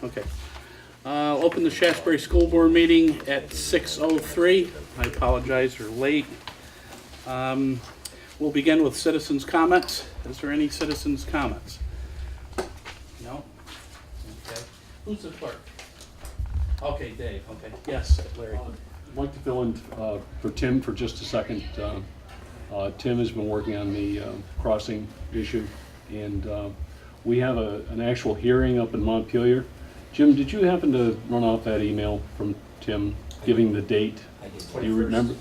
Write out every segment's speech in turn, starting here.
Okay. Open the Shaftsbury School Board meeting at 6:03. I apologize for late. We'll begin with citizens' comments. Is there any citizens' comments? No? Okay. Who's the clerk? Okay, Dave. Okay. Yes, Larry. I'd like to fill in for Tim for just a second. Tim has been working on the crossing issue, and we have an actual hearing up in Montpelier. Jim, did you happen to run off that email from Tim giving the date? I did. Do you remember?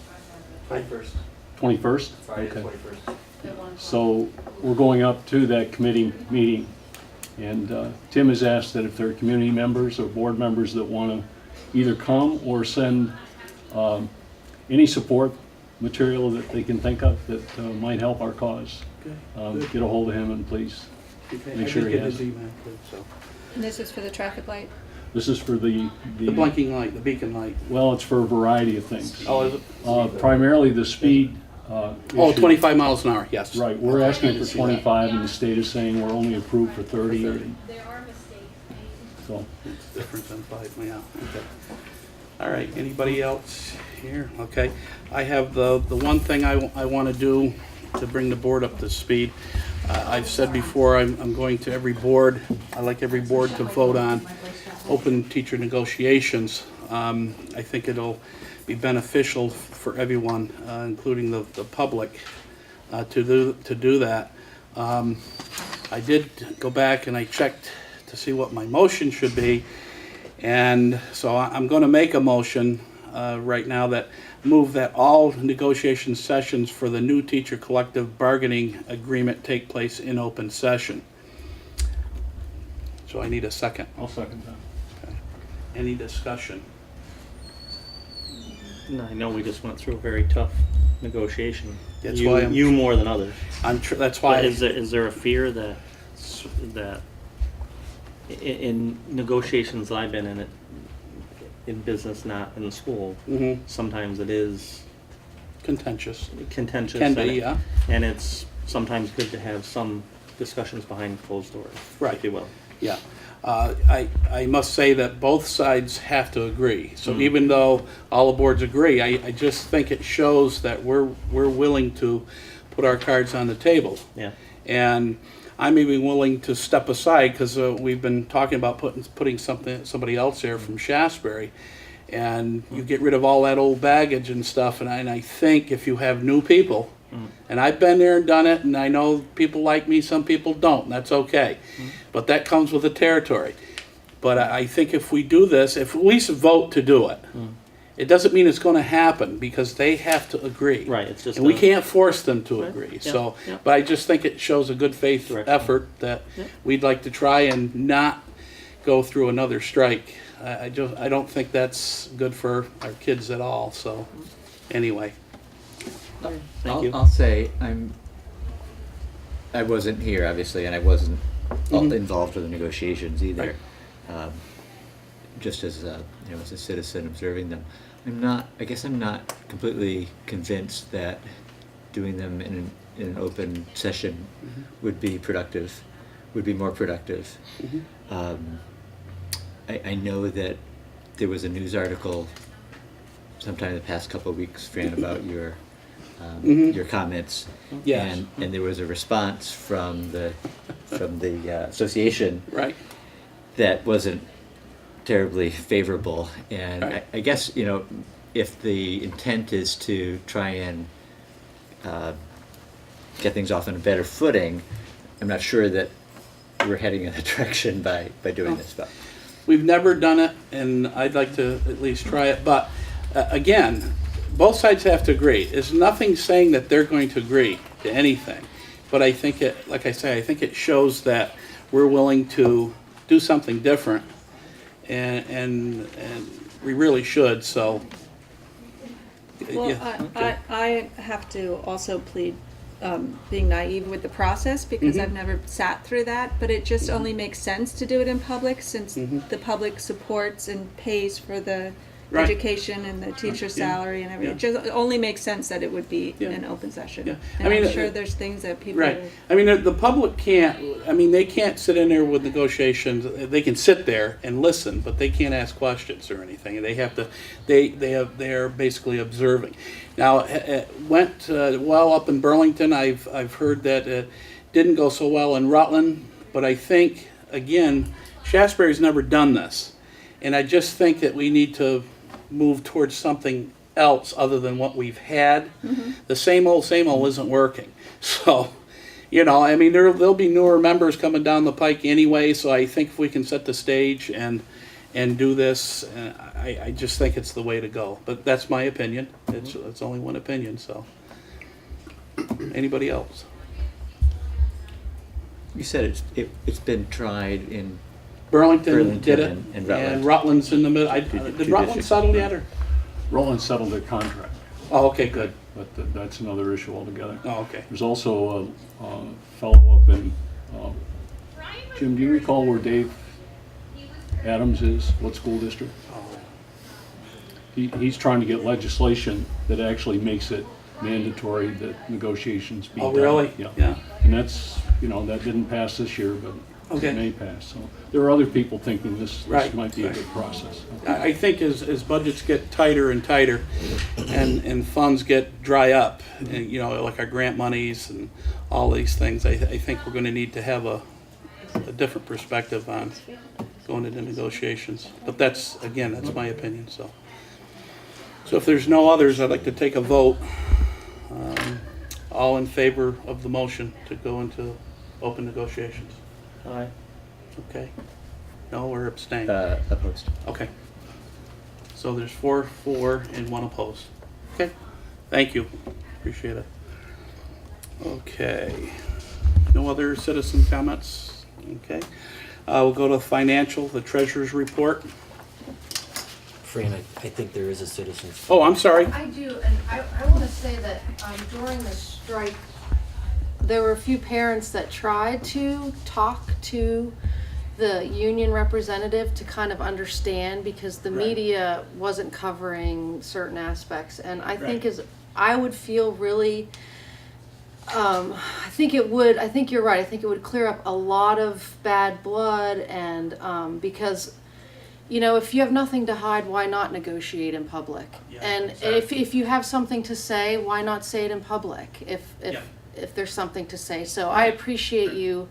21st. 21st? Friday the Okay. 21st. So we're going up to that committee meeting, and Tim has asked that if there are community members or board members that want to either come or send any support material that they can think of that might help our cause, Okay. get a hold of him and please Okay. make I sure did he get has his it. email too, so. And this is for the traffic light? This is for the blinking light, the beacon light. well, it's for a variety of things. Oh, is it? Primarily the speed Oh, issue. 25 miles an hour, yes. Right, we're asking for 25 and the state is saying we're only approved for 30. There are mistakes made. So, It's different than 5, yeah, okay. All right, anybody else here? Okay, I have the one thing I want to do to bring the board up to speed. I've said before, I'm going to every board, I like every board to vote on open teacher negotiations. I think it'll be beneficial for everyone, including the public, to do that. I did go back and I checked to see what my motion should be, and so I'm going to make a motion right now that move that all negotiation sessions for the new teacher collective bargaining agreement take place in open session. So I need a second. I'll second that. Okay. Any discussion? I know we just went through a very tough negotiation. That's you, why I'm- you more than others. That's why. But is there a fear that in negotiations I've been in, in business, not in school, Mhm. sometimes it is Contentious. contentious. Can be, and yeah. And it's sometimes good to have some discussions behind closed doors, Right. if you will. Yeah. I must say that both sides have to agree. So even though all the boards agree, I just think it shows that we're willing to put our cards on the table. Yeah. And I'm even willing to step aside because we've been talking about putting somebody else there from Shaftsbury, and you get rid of all that old baggage and stuff. And I think if you have new people, and I've been there and done it, and I know people like me, some people don't, and that's okay. But that comes with the territory. But I think if we do this, if we at least vote to do it, it doesn't mean it's going to happen because they have to agree. Right, it's just and we a- can't force them to Right, agree. yeah, So, yeah. but I just think it shows a good faith Direction. effort that Yeah. we'd like to try and not go through another strike. I don't think that's good for our kids at all. So, anyway. Thank you. I'll say I wasn't here, obviously, and I wasn't involved with the negotiations either. Just as as a citizen observing them, I guess I'm not completely convinced that doing them in an open session would be productive, would be more productive. I know that there was a news article sometime in the past couple of weeks, Fran, about your comments. Yes. And there was a response from the association Right. that wasn't terribly favorable. And Right. I guess, if the intent is to try and get things off on a better footing, I'm not sure that we're heading in a direction by doing this. But We've never done it, and I'd like to at least try it. But again, both sides have to agree. There's nothing saying that they're going to agree to anything. But I think like I say, I think it shows that we're willing to do something different, and we really should. So, Well, yeah. I have to also plead being naive with the process because I've never sat through that, but it just only makes sense to do it in public since the public supports and pays for the Right. education and the teacher's salary and everything. It just only makes sense that it would be Yeah. an open session. Yeah. And I mean, I'm sure there's things that people. Right. I mean, the public can't, I mean, they can't sit in there with negotiations. They can sit there and listen, but they can't ask questions or anything. They have to, they're basically observing. Now, it went well up in Burlington. I've heard that it didn't go so well in Rutland, but I think, again, Shaftsbury's never done this. And I just think that we need to move towards something else other than what we've had. The same old isn't working. So, you know, I mean, there'll be newer members coming down the pike anyway, so I think if we can set the stage and do this, I just think it's the way to go. But that's my opinion. It's only one opinion, so. Anybody else? You said it's been tried in Burlington did it, and Rutland. and Rutland's in the middle. Did Two Rutland districts. settle yet, or? Rutland settled their contract, Oh, okay, good. but that's another issue altogether. Oh, okay. There's also a fellow up in, Jim, do you recall where Dave Adams is? What school district? He's trying to get legislation that actually makes it mandatory that negotiations be Oh, done. really? Yeah. And that's, you know, that didn't pass this year, but Okay. it may pass. So there are other people thinking this Right, might be a right. good process. I think as budgets get tighter and tighter, and funds get dry up, and, you know, like our grant monies and all these things, I think we're gonna need to have a different perspective on going into negotiations. But that's my opinion, so. So if there's no others, I'd like to take a vote. All in favor of the motion to go into open negotiations? Aye. Okay. No, or abstain? Opposed. Okay. So there's 4 for, and 1 opposed. Okay, thank you. Appreciate it. Okay. No other citizen comments? Okay. We'll go to financial, the treasurer's report. Fran, I think there is a citizen's. Oh, I'm sorry. I do, and I want to say that during the strike, there were a few parents that tried to talk to the union representative to kind of understand, because the Right. media wasn't covering certain aspects. And I think Right. I would feel really, I think you're right. I think it would clear up a lot of bad blood, and because, you know, if you have nothing to hide, why not negotiate in public? Yeah, And exactly. if you have something to say, why not say it in public? Yeah. If there's something to say. So I appreciate you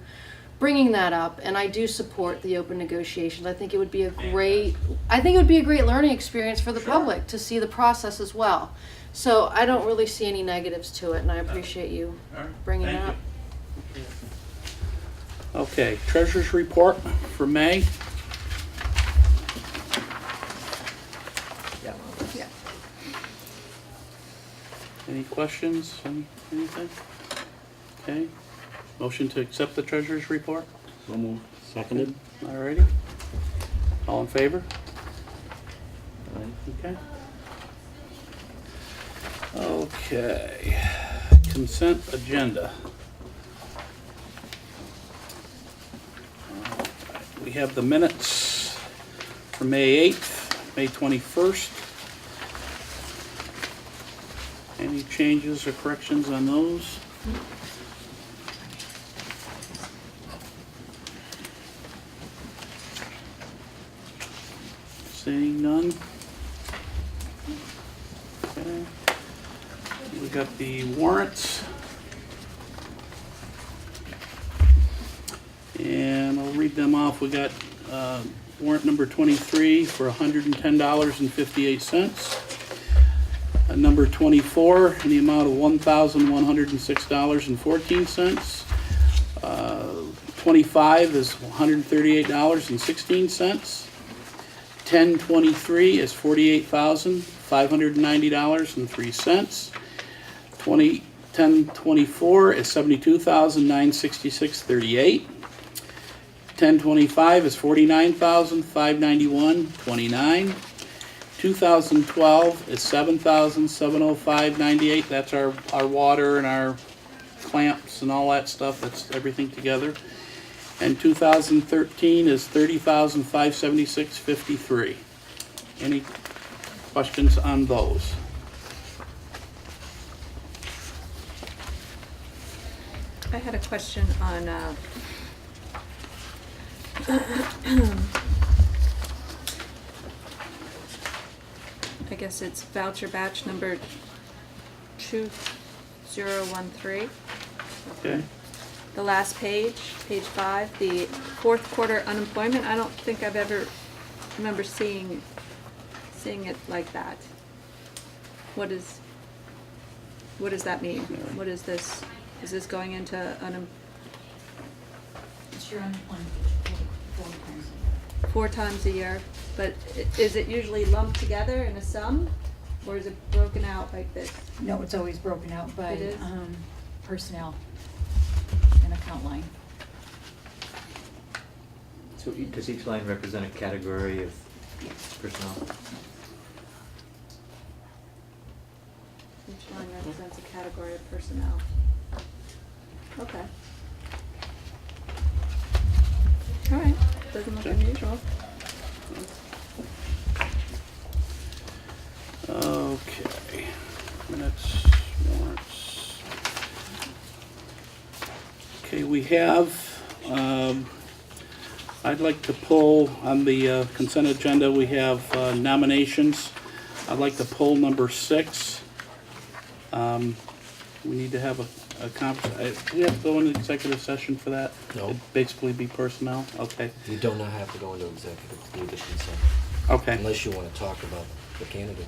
bringing that up, and I do support the open negotiations. I think it would be a great learning experience for the public to see the process as well. So I don't really see any negatives to it, and I appreciate you All right, bringing it thank up. you. Okay, treasurer's report for May. Yeah. Yeah. Any questions, anything? Okay, motion to accept the treasurer's report? So moved. Seconded? All righty. All in favor? Okay. Okay, consent agenda. We have the minutes for May 8th, May 21st. Any changes or corrections on those? Seeing none. Okay. We got the warrants. And I'll read them off. We got warrant number 23 for $110.58. Number 24 in the amount of $1,106.14. 25 is $138.16. 1023 is $48,590.03. 1024 is $72,966.38. 1025 is $49,591.29. 2012 is $7,705.98. That's our water and our clamps and all that stuff. That's everything together. And 2013 is $30,576.53. Any questions on those? I had a question on, I guess it's voucher batch number 2013. Okay, The last page, page 5, the fourth quarter unemployment. I don't think I've ever remember seeing it like that. What does that mean? What is this? Is this going into It's your unemployment, 4 times a year. 4 times a year? But is it usually lumped together in a sum, or is it broken out like this? No, it's always broken out by It is? personnel and account line. So does each line represent a category of personnel? Each line represents a category of personnel. Okay. All right, doesn't look unusual. okay. Minutes, warrants. Okay, we have, I'd like to pull, on the consent agenda, we have nominations. I'd like to pull number 6. We need to have a conference, do we have to go into executive session for that? No. It'd basically be personnel, okay, You do not have to go into executive to do the consent, okay. unless you want to talk about the candidate.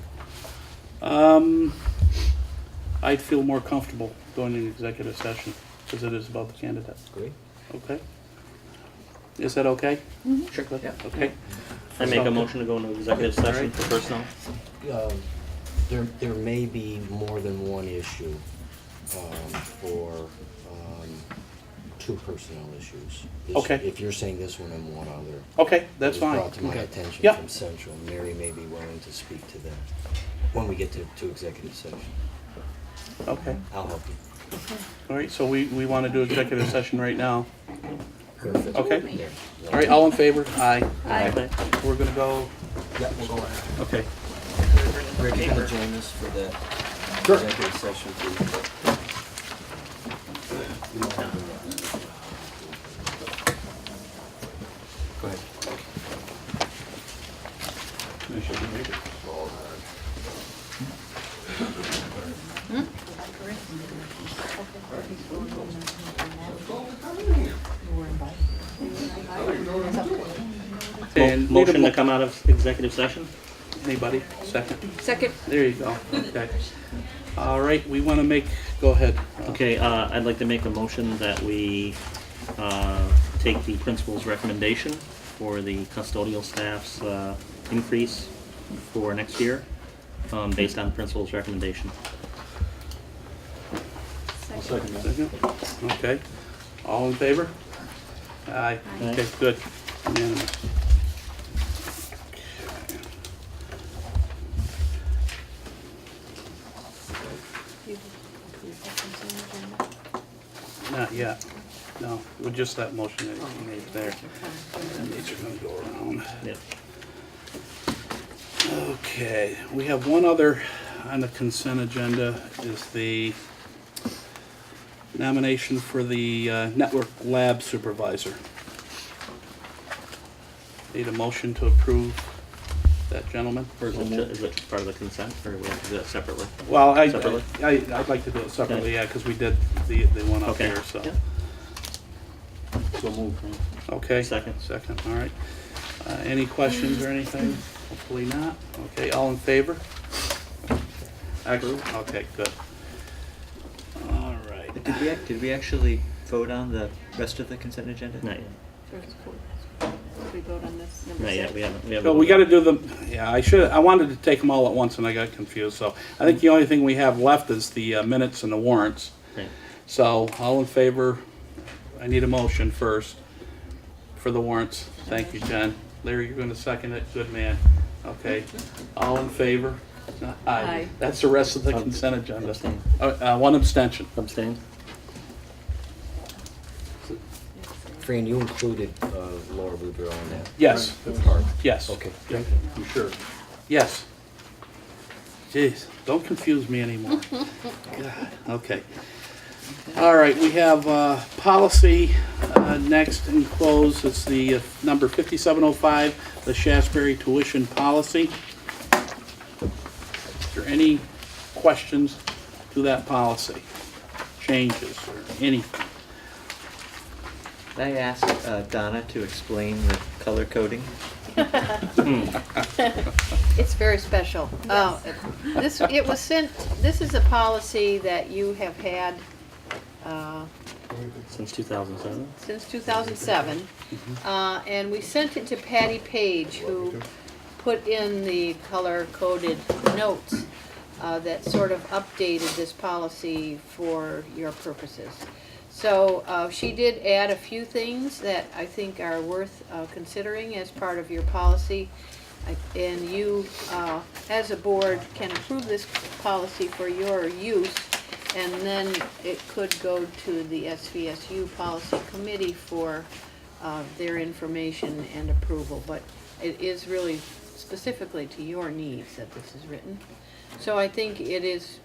I'd feel more comfortable going into executive session, because it is about the candidate, Agree? okay? Is that okay? Sure. Yeah. Okay. I make a So- motion to go into executive session for personnel. There may be more than one issue for 2 personnel issues. Okay. If you're saying this one and one other. Okay, that's It was fine. brought to my Okay. attention Yeah. from Central. Mary may be willing to speak to them when we get to executive session. Okay, I'll help you. all right, so we want to do executive session right now. Perfect. Okay. There. All right, all in favor? Aye. Aye. We're gonna go, Yeah, we'll go. okay. Rick, you gonna join us for that executive session, please? Go ahead. And need a Motion mo- to come out of executive session? Anybody? Second? Second. There you go, okay. All right, we want to make, go ahead. Okay, I'd like to make a motion that we take the principal's recommendation for the custodial staff's increase for next year, based on the principal's recommendation. Second? Okay. All in favor? Aye. Aye. Okay, good. Unanimous. Not yet. No, with just that motion that you made there. And these are gonna go around. Yep. Okay, we have one other on the consent agenda, is the nomination for the network lab supervisor. Need a motion to approve that gentleman? Or is it just part of the consent, or we have to do that separately? Well, Separately? I'd like to do it separately, Okay. yeah, because we did the one up Okay. here, so. Yeah. So moved, Frank. Okay. Second. Second, all right. Any questions or anything? Hopefully not. Okay, all in favor? Excellent, okay, good. All right. Did we actually vote on the rest of the consent agenda? Not yet. We vote on this number Not yet, 6. we haven't. So we gotta do them, yeah, I wanted to take them all at once and I got confused, so I think the only thing we have left is the minutes and the warrants. Okay. So, all in favor, I need a motion first for the warrants. Thank you, Jen. Larry, you're gonna second it, good man. Okay, all in favor? Aye. That's the rest of the consent agenda. Abstain. One abstention. Abstained? Fran, you included Laura Boudreau on that? Yes, That's part. yes. Okay. Yeah. You sure? Yes. Jeez, don't confuse me anymore. God, okay. All right, we have policy next in close. It's the number 5705, the Shaftsbury tuition policy. Is there any questions to that policy? Changes or anything? Can I ask Donna to explain the color coding? It's very special. It was sent, this is a policy that you have had Since 2007. since 2007. And we sent it to Patty Page, who put in the color-coded notes that sort of updated this policy for your purposes. So she did add a few things that I think are worth considering as part of your policy. And you, as a board, can approve this policy for your use, and then it could go to the SVSU Policy Committee for their information and approval. But it is really specifically to your needs that this is written. So I think it is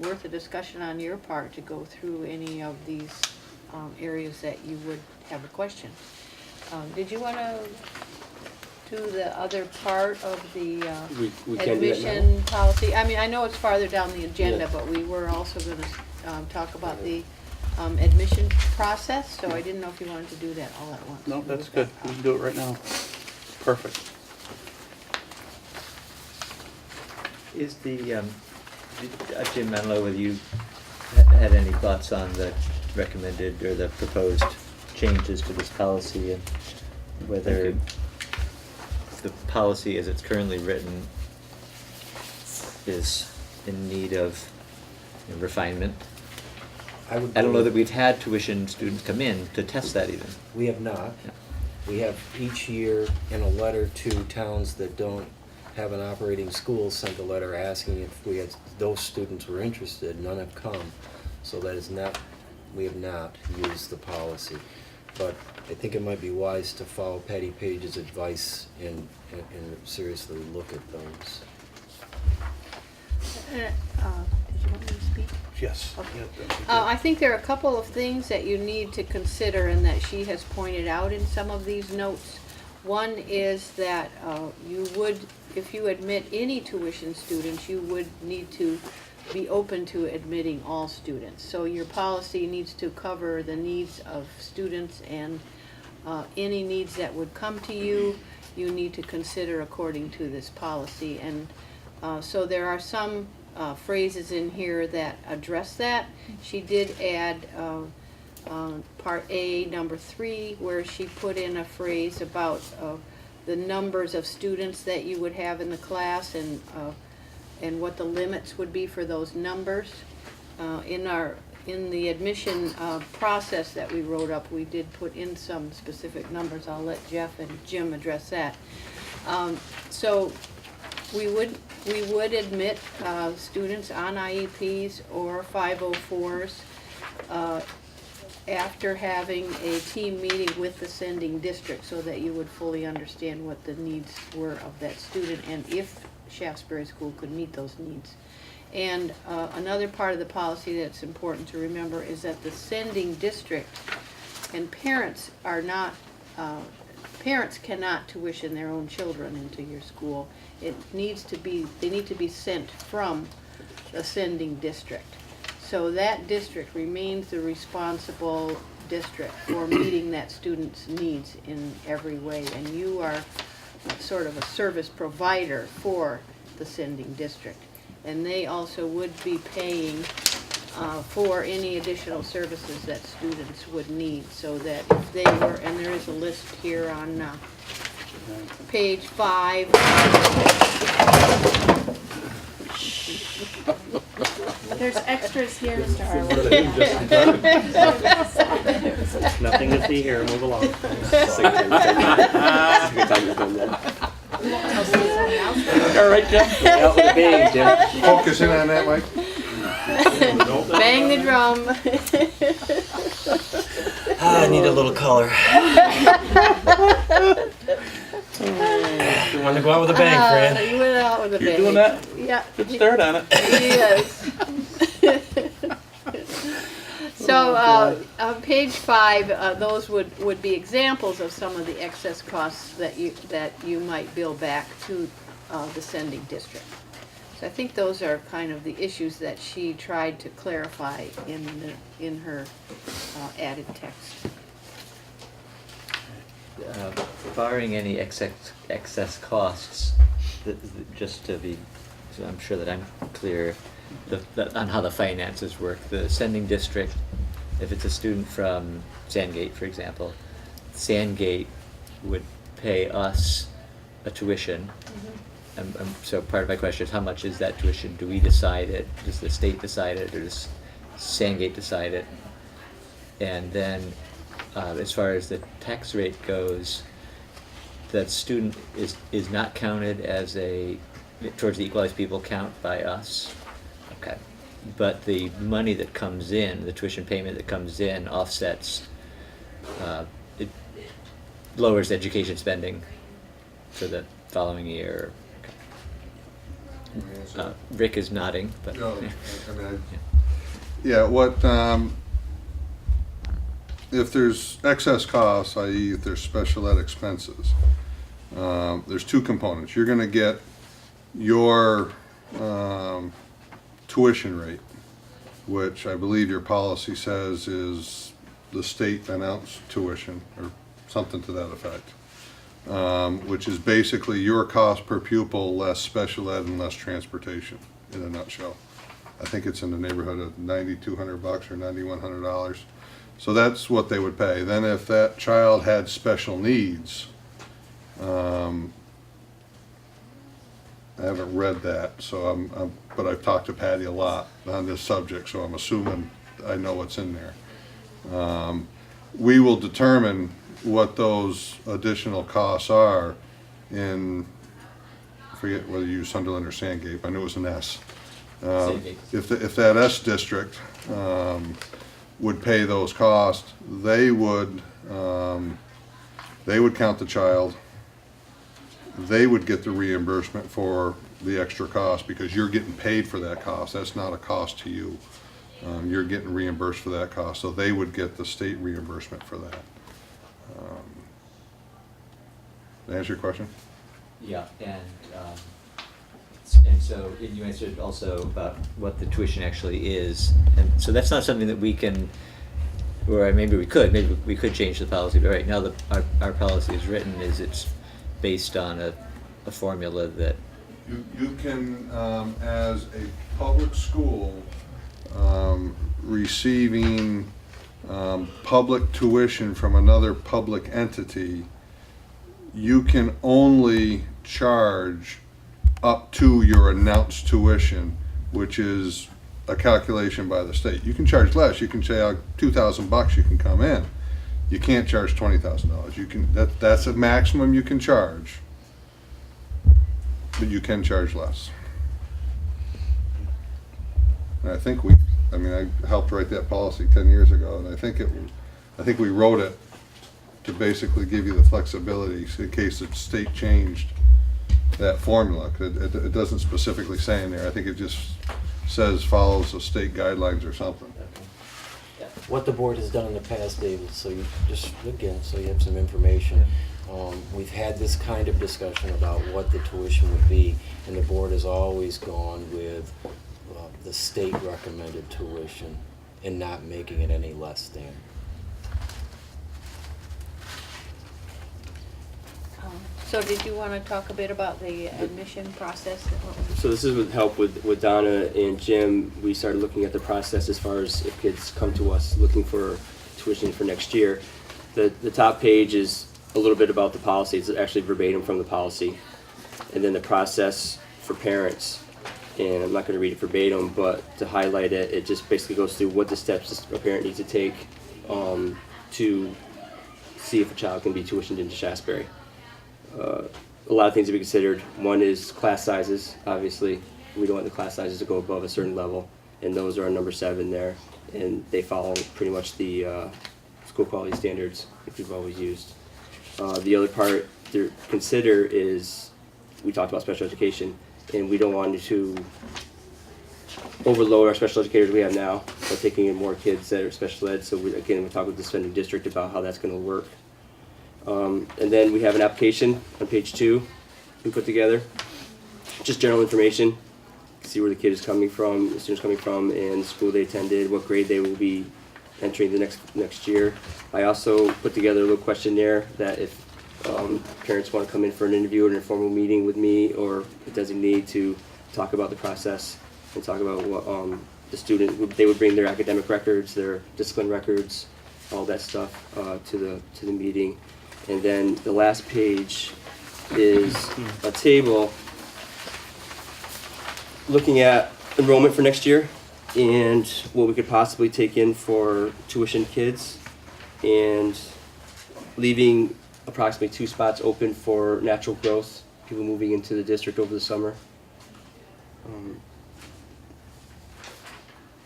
worth a discussion on your part to go through any of these areas that you would have a question. Did you want to do the other part of the We can't do that now? admission policy? I mean, I know it's farther down the agenda, Yeah. but we were also going to talk about the admission process, so I didn't know if you wanted to do that all at once. No, that's good. We can do it right now. Perfect. Is the, Jim, I don't know whether you had any thoughts on the recommended or the proposed changes to this policy, and whether the policy as it's currently written is in need of refinement. I would. I don't know that we've had tuition students come in to test that even. We have not. Yeah. We have each year in a letter to towns that don't have an operating school, sent a letter asking if we had, those students were interested. None have come. So that is not, we have not used the policy. But I think it might be wise to follow Patty Page's advice and seriously look at those. Did you want me to speak? Yes. Okay. Yeah, that'd be good. I think there are a couple of things that you need to consider and that she has pointed out in some of these notes. One is that you would, if you admit any tuition students, you would need to be open to admitting all students. So your policy needs to cover the needs of students, and any needs that would come to you, you need to consider according to this policy. And so there are some phrases in here that address that. She did add Part A, number 3, where she put in a phrase about the numbers of students that you would have in the class, and what the limits would be for those numbers. In the admission process that we wrote up, we did put in some specific numbers. I'll let Jeff and Jim address that. So we would admit students on IEPs or 504s after having a team meeting with the sending district, so that you would fully understand what the needs were of that student and if Shaftsbury School could meet those needs. And another part of the policy that's important to remember is that the sending district and parents are not, parents cannot tuition their own children into your school. It needs to be, they need to be sent from the sending district. So that district remains the responsible district for meeting that student's needs in every way. And you are sort of a service provider for the sending district. And they also would be paying for any additional services that students would need, so that if they were, and there is a list here on page 5. There's extras here, Mr. Harwood. Nothing to see here, move along. All right, Jeff? Out with a bang, Jim. Focus in on that, Mike. Bang the drum. I need a little color. wanted to go out with a bang, Fran. You went out with a You're bang. doing that? Yeah. Good start on it. Yes. So, on page 5, those would be examples of some of the excess costs that you might bill back to the sending district. So I think those are kind of the issues that she tried to clarify in her added text. Barring any excess costs, just to be, so I'm sure that I'm clear on how the finances work. The sending district, if it's a student from Sandgate, for example, Sandgate would pay us a tuition. So part of my question is, how much is that tuition? Do we decide it? Does the state decide it, or does Sandgate decide it? And then, as far as the tax rate goes, that student is not counted as towards the equalized people count by us. Okay. But the money that comes in, the tuition payment that comes in, offsets, it lowers education spending for the following year. Rick is nodding, but. No, what, if there's excess costs, i.e. if there's special ed expenses, there's two components. You're gonna get your tuition rate, which I believe your policy says is the state announced tuition, or something to that effect, which is basically your cost per pupil less special ed and less transportation, in a nutshell. I think it's in the neighborhood of $9,200 or $9,100. So that's what they would pay. Then if that child had special needs, I haven't read that, so but I've talked to Patty a lot on this subject, so I'm assuming I know what's in there. We will determine what those additional costs are in, I forget whether you use Sunderland or Sandgate, I knew it was an S. Sandgate. If that S district would pay those costs, they would count the child. They would get the reimbursement for the extra cost because you're getting paid for that cost. That's not a cost to you. You're getting reimbursed for that cost, so they would get the state reimbursement for that. Did I answer your question? Yeah, and so you answered also about what the tuition actually is, and so that's not something that we can, or maybe we could change the policy, but right now our policy is written is it's based on a formula that. You can, as a public school, receiving public tuition from another public entity, you can only charge up to your announced tuition, which is a calculation by the state. You can charge less. You can say $2,000 you can come in. You can't charge $20,000. You can that's a maximum you can charge, but you can charge less. And I think I helped write that policy 10 years ago, and I think we wrote it to basically give you the flexibility in case the state changed that formula. It doesn't specifically say in there. I think it just says follows the state guidelines or something. What the board has done in the past, David, so you have some information. We've had this kind of discussion about what the tuition would be, and the board has always gone with the state recommended tuition and not making it any less than. So did you want to talk a bit about the admission process? So this is with help with Donna and Jim. We started looking at the process as far as if kids come to us looking for tuition for next year. The top page is a little bit about the policy. It's actually verbatim from the policy. And then the process for parents. And I'm not going to read it verbatim, but to highlight it, it just basically goes through what the steps a parent needs to take to see if a child can be tuitioned into Shaftsbury. A lot of things to be considered. One is class sizes. Obviously, we don't want the class sizes to go above a certain level, and those are number 7 there, and they follow pretty much the school quality standards that we've always used. The other part to consider is we talked about special education, and we don't want to overload our special educators we have now by taking in more kids that are special ed. So we talk with the spending district about how that's going to work. And then we have an application on page 2 we put together, just general information, see where the kid is coming from, the student's coming from, and the school they attended, what grade they will be entering the next year. I also put together a little questionnaire that if parents want to come in for an interview or an informal meeting with me or a designee to talk about the process and talk about what the student, they would bring their academic records, their discipline records, all that stuff to the meeting. And then the last page is a table looking at enrollment for next year and what we could possibly take in for tuition kids, and leaving approximately 2 spots open for natural growth, people moving into the district over the summer.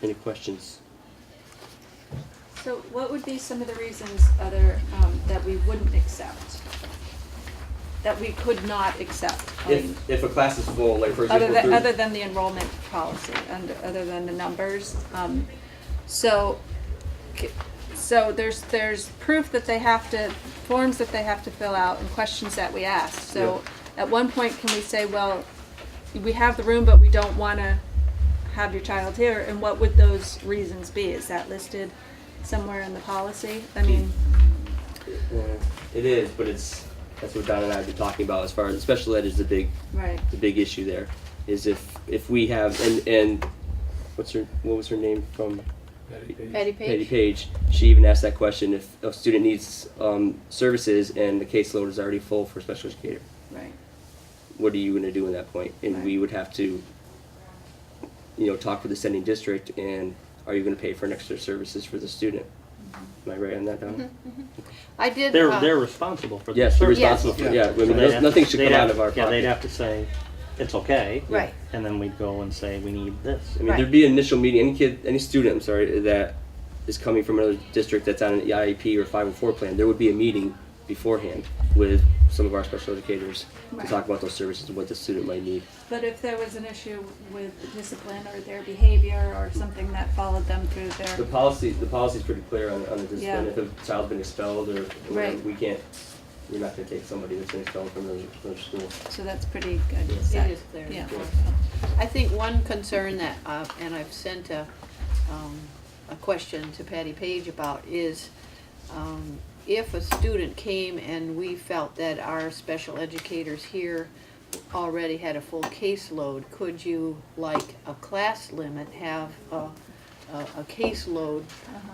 Any questions? So what would be some of the reasons that we wouldn't accept? That we could not accept? I mean, If a class is full, like for other example, than, other than the enrollment policy, and other than the numbers, so there's proof that they have to, forms that they have to fill out and questions that we ask. So at one point, can we say, well, we have the room, but we don't want to have your child here, and what would those reasons be? Is that listed somewhere in the policy? I mean, it is, but that's what Don and I have been talking about as far as special ed is the right. big issue there. Is if we have and what was her name from Patty Patty Page? Page? She even asked that question: if a student needs services and the caseload is already full for a special educator, Right. what are you going to do in that point? And Right. we would have to, talk with the sending district, and are you going to pay for an extra services for the student? Am I right on that, Donna? I did. They're responsible for the Yes, they're service. responsible for, Yes. I mean, So they'd have- nothing should they'd come have- out of our pocket. Yeah, they'd have to say, it's okay. Right. And then we'd go and say, we need this. I mean, Right. there'd be an initial meeting, any student, I'm sorry, that is coming from another district that's on an IEP or 504 plan, there would be a meeting beforehand with some of our special educators Right. to talk about those services and what the student might need. But if there was an issue with discipline or their behavior or something that followed them through The their, policy's pretty clear on the discipline. Yeah. If a child's been expelled or whatever, Right. we're not gonna take somebody that's been expelled from another school. so that's pretty good. It is clear. Yeah. I think one concern that, and I've sent a question to Patty Page about is, if a student came and we felt that our special educators here already had a full caseload, could you, like a class limit, have a caseload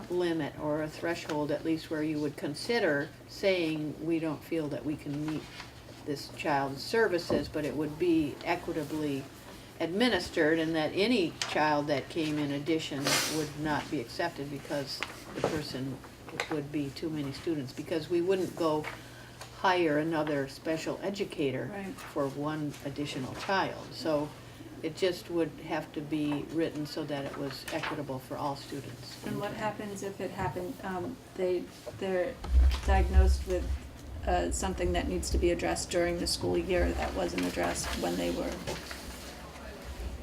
limit or a threshold at least where you would consider saying, we don't feel that we can meet this child's services, but it would be equitably administered, and that any child that came in addition would not be accepted because the person would be too many students, because we wouldn't go hire another special educator Right. for one additional child. So it just would have to be written so that it was equitable for all students. And what happens if it happened, they're diagnosed with something that needs to be addressed during the school year that wasn't addressed when they were,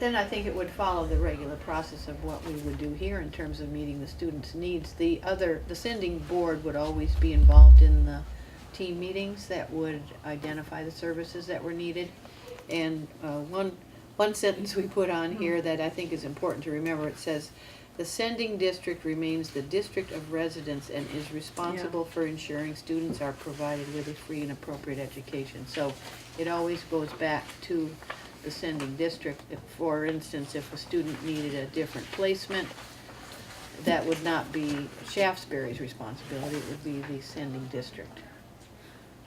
Then I think it would follow the regular process of what we would do here in terms of meeting the students' needs. The sending board would always be involved in the team meetings that would identify the services that were needed. And one sentence we put on here that I think is important to remember, it says, "The sending district remains the district of residence and is responsible for ensuring students are provided with a free and appropriate education." So it always goes back to the sending district. If, for instance, if a student needed a different placement, that would not be Shaftsbury's responsibility, it would be the sending district.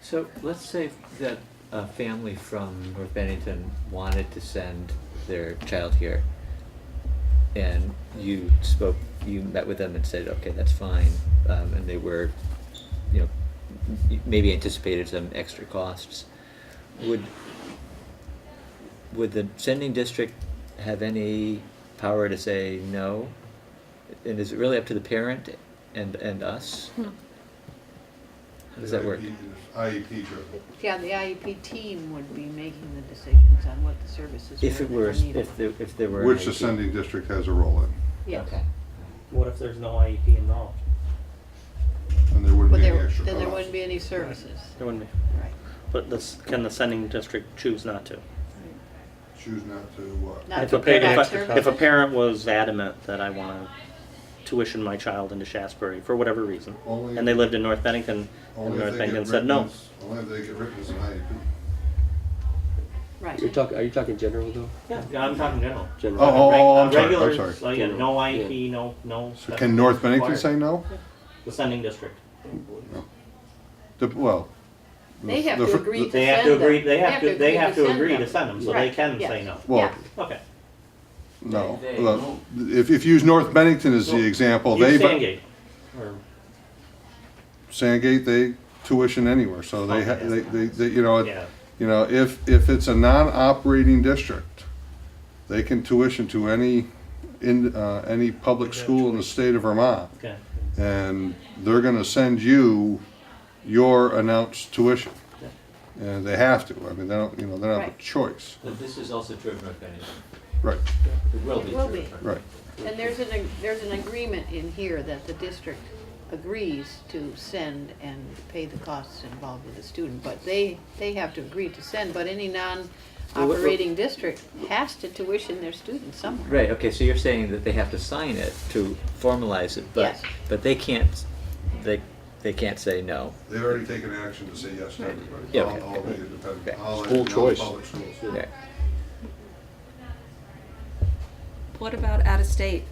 So let's say that a family from North Bennington wanted to send their child here, and you met with them and said, okay, that's fine, and they were, maybe anticipated some extra costs. Would the sending district have any power to say no? And is it really up to the parent and us? How does that work? IEP driven. Yeah, the IEP team would be making the decisions on what the services If it that were, are needed. if there were. an Which IEP. the sending district has a role in, Yes. Okay. What if there's no IEP involved? and there wouldn't But be any there, extra then there cost. wouldn't be any services. There wouldn't be. Right. But this, can the sending district choose not to? Choose not to what? Not If to a, pa- provide if a services? parent was adamant that I want to tuition my child into Shaftsbury for whatever reason, Only- and they lived in North Bennington, and Only if North they Bennington get said no. written as- Only if they get written as an IEP. Right. Are you talking general though? Yeah, I'm talking general. General. I'm sorry, Regular, I'm sorry. Again, no IEP, no. So can North Bennington required. say no? The sending district. Well. They have the to fir- agree to They have send to them. agree, they have to send agree them. to send them, so they Right, can yes. say no. Well, Okay. no. Well, if you use North Bennington as the example, Use they, Sandgate. Or, Sandgate, they tuition anywhere, so they, they, you know, yeah. if it's a non-operating district, they can tuition to any public school in the state of Vermont, Okay. and they're gonna send you your announced tuition. And they have to, I mean, they don't, they don't have a Right. choice. But this is also true of North Bennington. Right, It will be It will true. be. right. And there's an agreement in here that the district agrees to send and pay the costs involved with the student, but they have to agree to send, but any non-operating district has to tuition their students somewhere. Right, okay, so you're saying that they have to sign it to formalize it, Yes. but they can't, they can't say no. They've already taken action to say yes to everybody. Yeah, All- okay. all the independent, Okay. all the School choice. public schools. Yeah. What about out of state?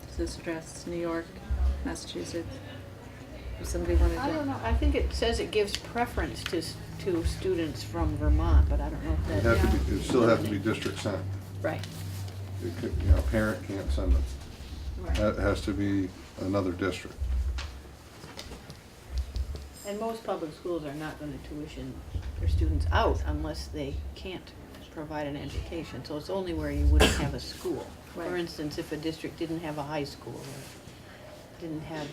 Does this address New York, Massachusetts? If somebody wanted to. I don't know, I think it says it gives preference to students from Vermont, but I don't know if It that. have to be, it still have to be district sent. Right, It could, a parent can't send them. right. That has to be another district. And most public schools are not gonna tuition their students out unless they can't provide an education. So it's only where you wouldn't have a school. For Right. instance, if a district didn't have a high school or didn't have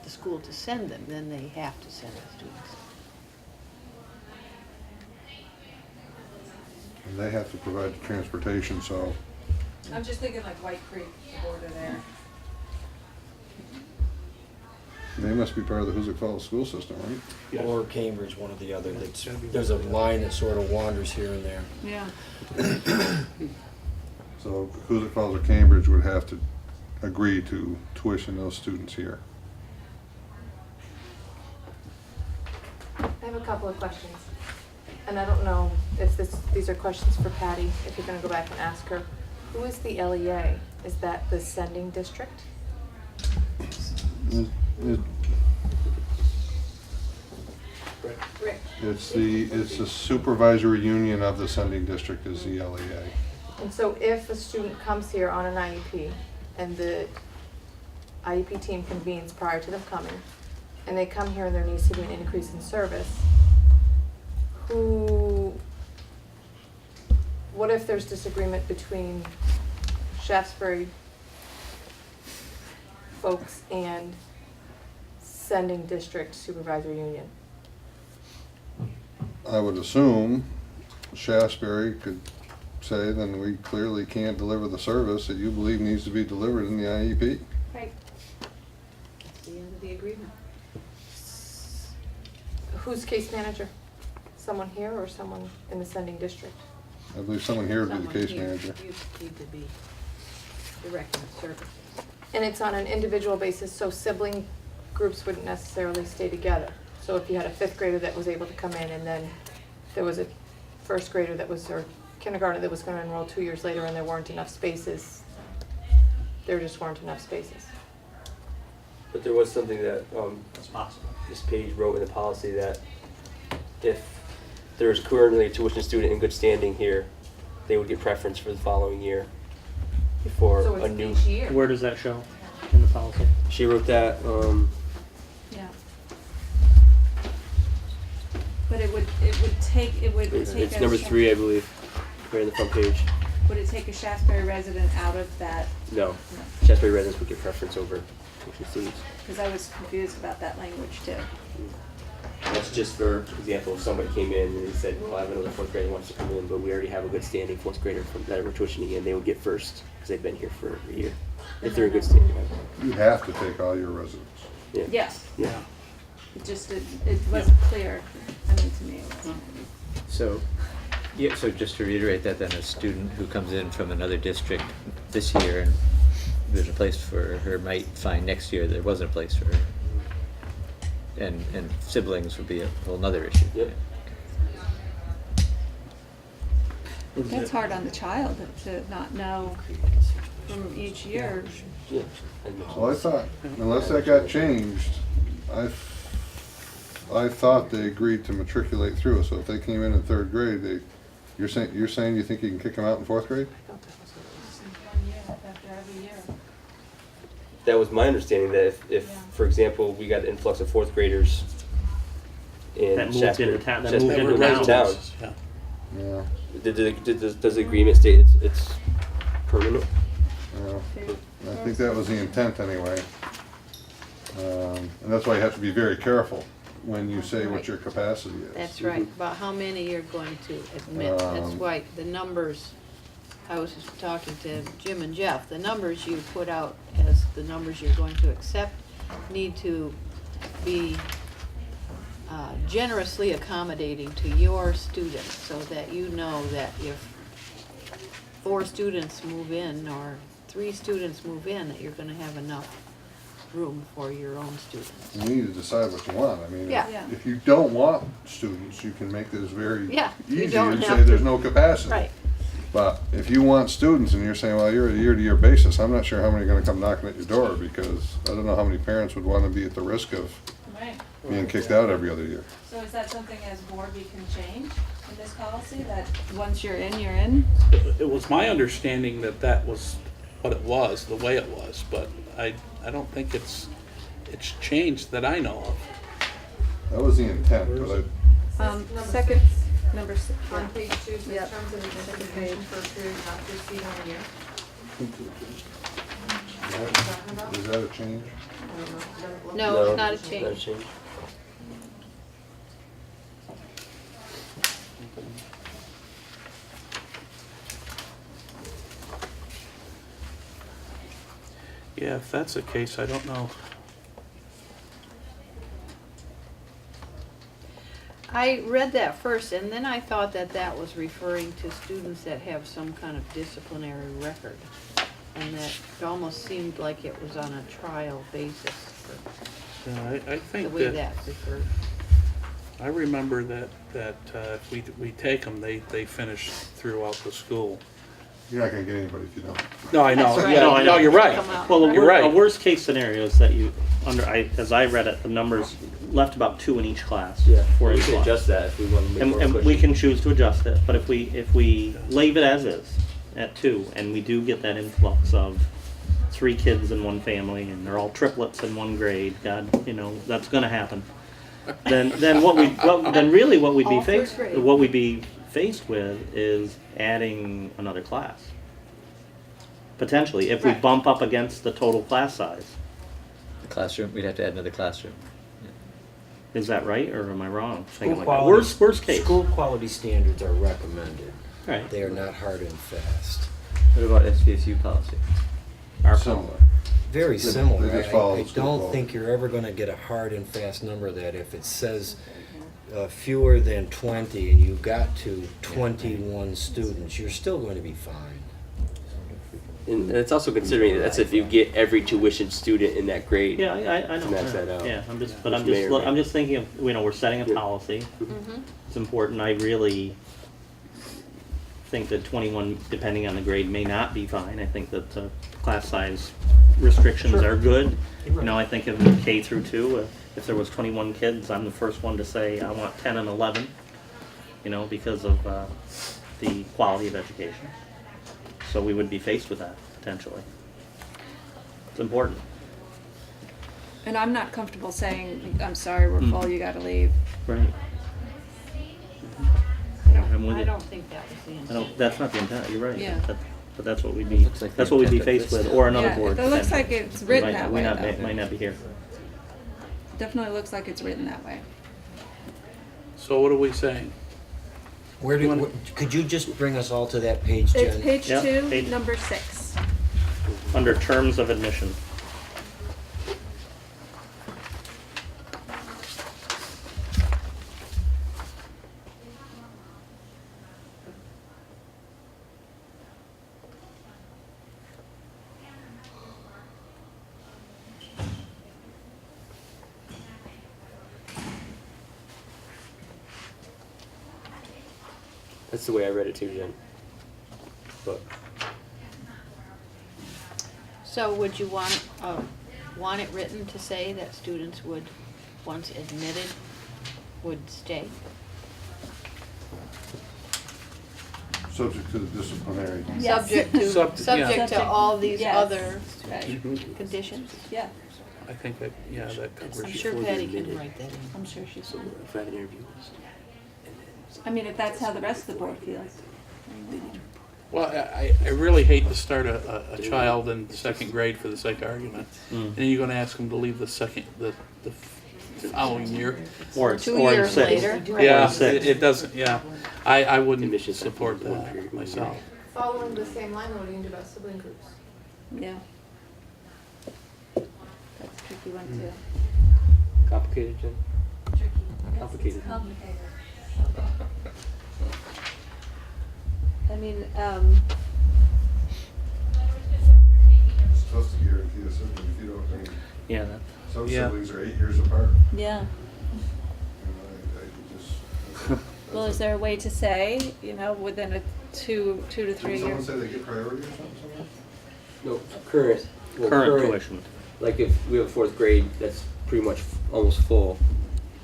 the school to send them, then they have to send the students. And they have to provide the transportation, so I'm just thinking like White Creek, the border there. they must be part of the Hoosick Falls school system, right? Or Cambridge, one or the other. There's a line that sort of wanders here and there. Yeah. So Hoosick Falls or Cambridge would have to agree to tuition those students here. I have a couple of questions. And I don't know if these are questions for Patty, if you're gonna go back and ask her. Who is the LEA? Is that the sending district? Rick. It's the supervisory union of the sending district is the LEA. And so if a student comes here on an IEP and the IEP team convenes prior to them coming, and they come here and there needs to be an increase in service, what if there's disagreement between Shaftsbury folks and sending district supervisory union? I would assume Shaftsbury could say, then we clearly can't deliver the service that you believe needs to be delivered in the IEP. Right. That's the end of the agreement. Who's case manager? Someone here or someone in the sending district? I believe someone here would be the Someone case here. manager. You need to be directing the services. And it's on an individual basis, so sibling groups wouldn't necessarily stay together. So if you had a fifth grader that was able to come in and then there was a first grader that was, or kindergartner that was gonna enroll 2 years later and there weren't enough spaces, there just weren't enough spaces. But there was something that That's possible. Ms. Page wrote in the policy that if there's currently a tuition student in good standing here, they would get preference for the following year before So a it's new. each year. Where does that show in the policy? She wrote that. Yeah. But it would take It's a number 3, I believe, right on the front page. Would it take a Shaftsbury resident out of that? No, Shasbury residents would get preference over tuition students. Because I was confused about that language too. That's just for example, if somebody came in and they said, well, I have another fourth grader who wants to come in, but we already have a good standing fourth grader that we're tuitioning in, they would get first, because they've been here for a year, if they're a good standing. You have to take all your residents. Yeah. Yes, Yeah. it just, it wasn't clear, I mean, to me, it wasn't. So, yeah, so just to reiterate that, then a student who comes in from another district this year and there's a place for her might find next year there wasn't a place for her. And siblings would be a whole nother issue. Yep. That's hard on the child to not know from each year. Yeah. Well, I thought, unless that got changed, I thought they agreed to matriculate through, so if they came in third grade, you're saying you think you can kick them out in fourth grade? 1 year, after every year. That was my understanding, that if for example, we got an influx of fourth graders in That moved Shaftsbury. into town- that Shaftsbury- moved into right town. town. Yeah. Yeah, Does the agreement state it's permanent? yeah. I think that was the intent anyway. And that's why you have to be very careful when you say what your capacity is. That's right, about how many you're going to admit. That's Um, why the numbers, I was just talking to Jim and Jeff, the numbers you put out as the numbers you're going to accept need to be generously accommodating to your students, so that you know that if 4 students move in or 3 students move in, that you're gonna have enough room for your own students. You need to decide what you want. I mean, Yeah. Yeah. if you don't want students, you can make this very Yeah, you easy don't and have say there's to- no capacity. Right. But if you want students and you're saying, well, you're at a year-to-year basis, I'm not sure how many are gonna come knocking at your door, because I don't know how many parents would wanna be at the risk of Right. being kicked out every other year. So is that something as board we can change in this policy, that Once you're in, you're in. It was my understanding that that was what it was, the way it was, but I don't think it's changed that I know of. That was the intent, but Second, number 6. On page 2, it Yep. says terms and conditions Second convention page. for a period not to exceed 1 year. is that a change? I don't know, it doesn't look- No, it's not a Not a change. change. Yeah, if that's the case, I don't know. I read that first, and then I thought that that was referring to students that have some kind of disciplinary record. And that it almost seemed like it was on a trial basis for Yeah, I the think way that, that referred. I remember that if we take them, they finish throughout the school. You're not gonna get anybody if you don't. No, I know, That's right. yeah, No, I know. no, you're right. Come out. Well, You're right. a worst case scenario is that you, as I read it, the numbers left about 2 in each class. Yeah. For We each can class. adjust that if we want to make more And we push. can choose to adjust it, but if we leave it as is, at 2, and we do get that influx of 3 kids in one family, and they're all triplets in one grade, God, that's gonna happen. Then what we'd be All third faced, grade. what we'd be faced with is adding another class. Potentially, if we Right. bump up against the total class size. The classroom, we'd have to add another classroom. Is that right, or am I wrong? School Thinking like that? quality. Worst case. School quality standards are recommended. Right. They are not hard and fast. What about SVSU policy? Our Similar. Very They- similar. they just follow I the school don't quality. think you're ever gonna get a hard and fast number that if it says fewer than 20 and you got to 21 students, you're still going to be fine. And it's also considering that's if you get every tuition student in that grade. Yeah, I know. To max that out. Yeah, I'm just Which may or may- I'm just thinking of, we're setting a Yeah. policy. Mm-hmm. It's important. I really think that 21, depending on the grade, may not be fine. I think that class size restrictions are good. I think of K through 2, if there was 21 kids, I'm the first one to say I want 10 and 11, because of the quality of education. So we would be faced with that, potentially. It's important. And I'm not comfortable saying, I'm sorry, we're full, you gotta leave. Right. I'm with I you. don't think that was the intent. That's not the intent, you're right. Yeah. But that's what we'd be, Looks like the that's what we'd be intent of faced this. with, or another Yeah, board. it looks potentially. like it's written Might that not- way, might not though. be- Might not be here. Definitely looks like it's written that way. So what are we saying? Where You do, wanna- could you just bring us all to that page, Jen? It's page Yeah, 2, page- number 6. Under terms of admission. That's the way I read it too, Jen. But So would you want it written to say that students would, once admitted, would stay? Subject to the disciplinary. Yes. Subject to, Subject- yeah. subject to all these Yes. other Right. conditions? Yeah, I think that, yeah, that covers. I'm sure Before they're Patty can admitted. write that in. I'm sure she's. so if I have an interview, I mean, if that's how the rest of the board feels. Well, I really hate to start a child in second grade for the sake of argument. And then you're gonna ask them to leave the following year. Or 2 or in years 6. later. Yeah, six. it doesn't, yeah. I wouldn't Admission support something one that period. myself. Following the same line, what do you do about sibling groups? Yeah. That's a tricky one too. complicated, Jen? Complicated. I mean, It's tough to guarantee a sibling if you don't, I mean, Yeah, that, some Yeah. siblings are 8 years apart. yeah. You know, I just. Well, is there a way to say, you know, within a two to 3 Did someone years? say they get priority or something somewhere? No, current. Well, current tuition. Like if we have a fourth grade, that's pretty much almost full,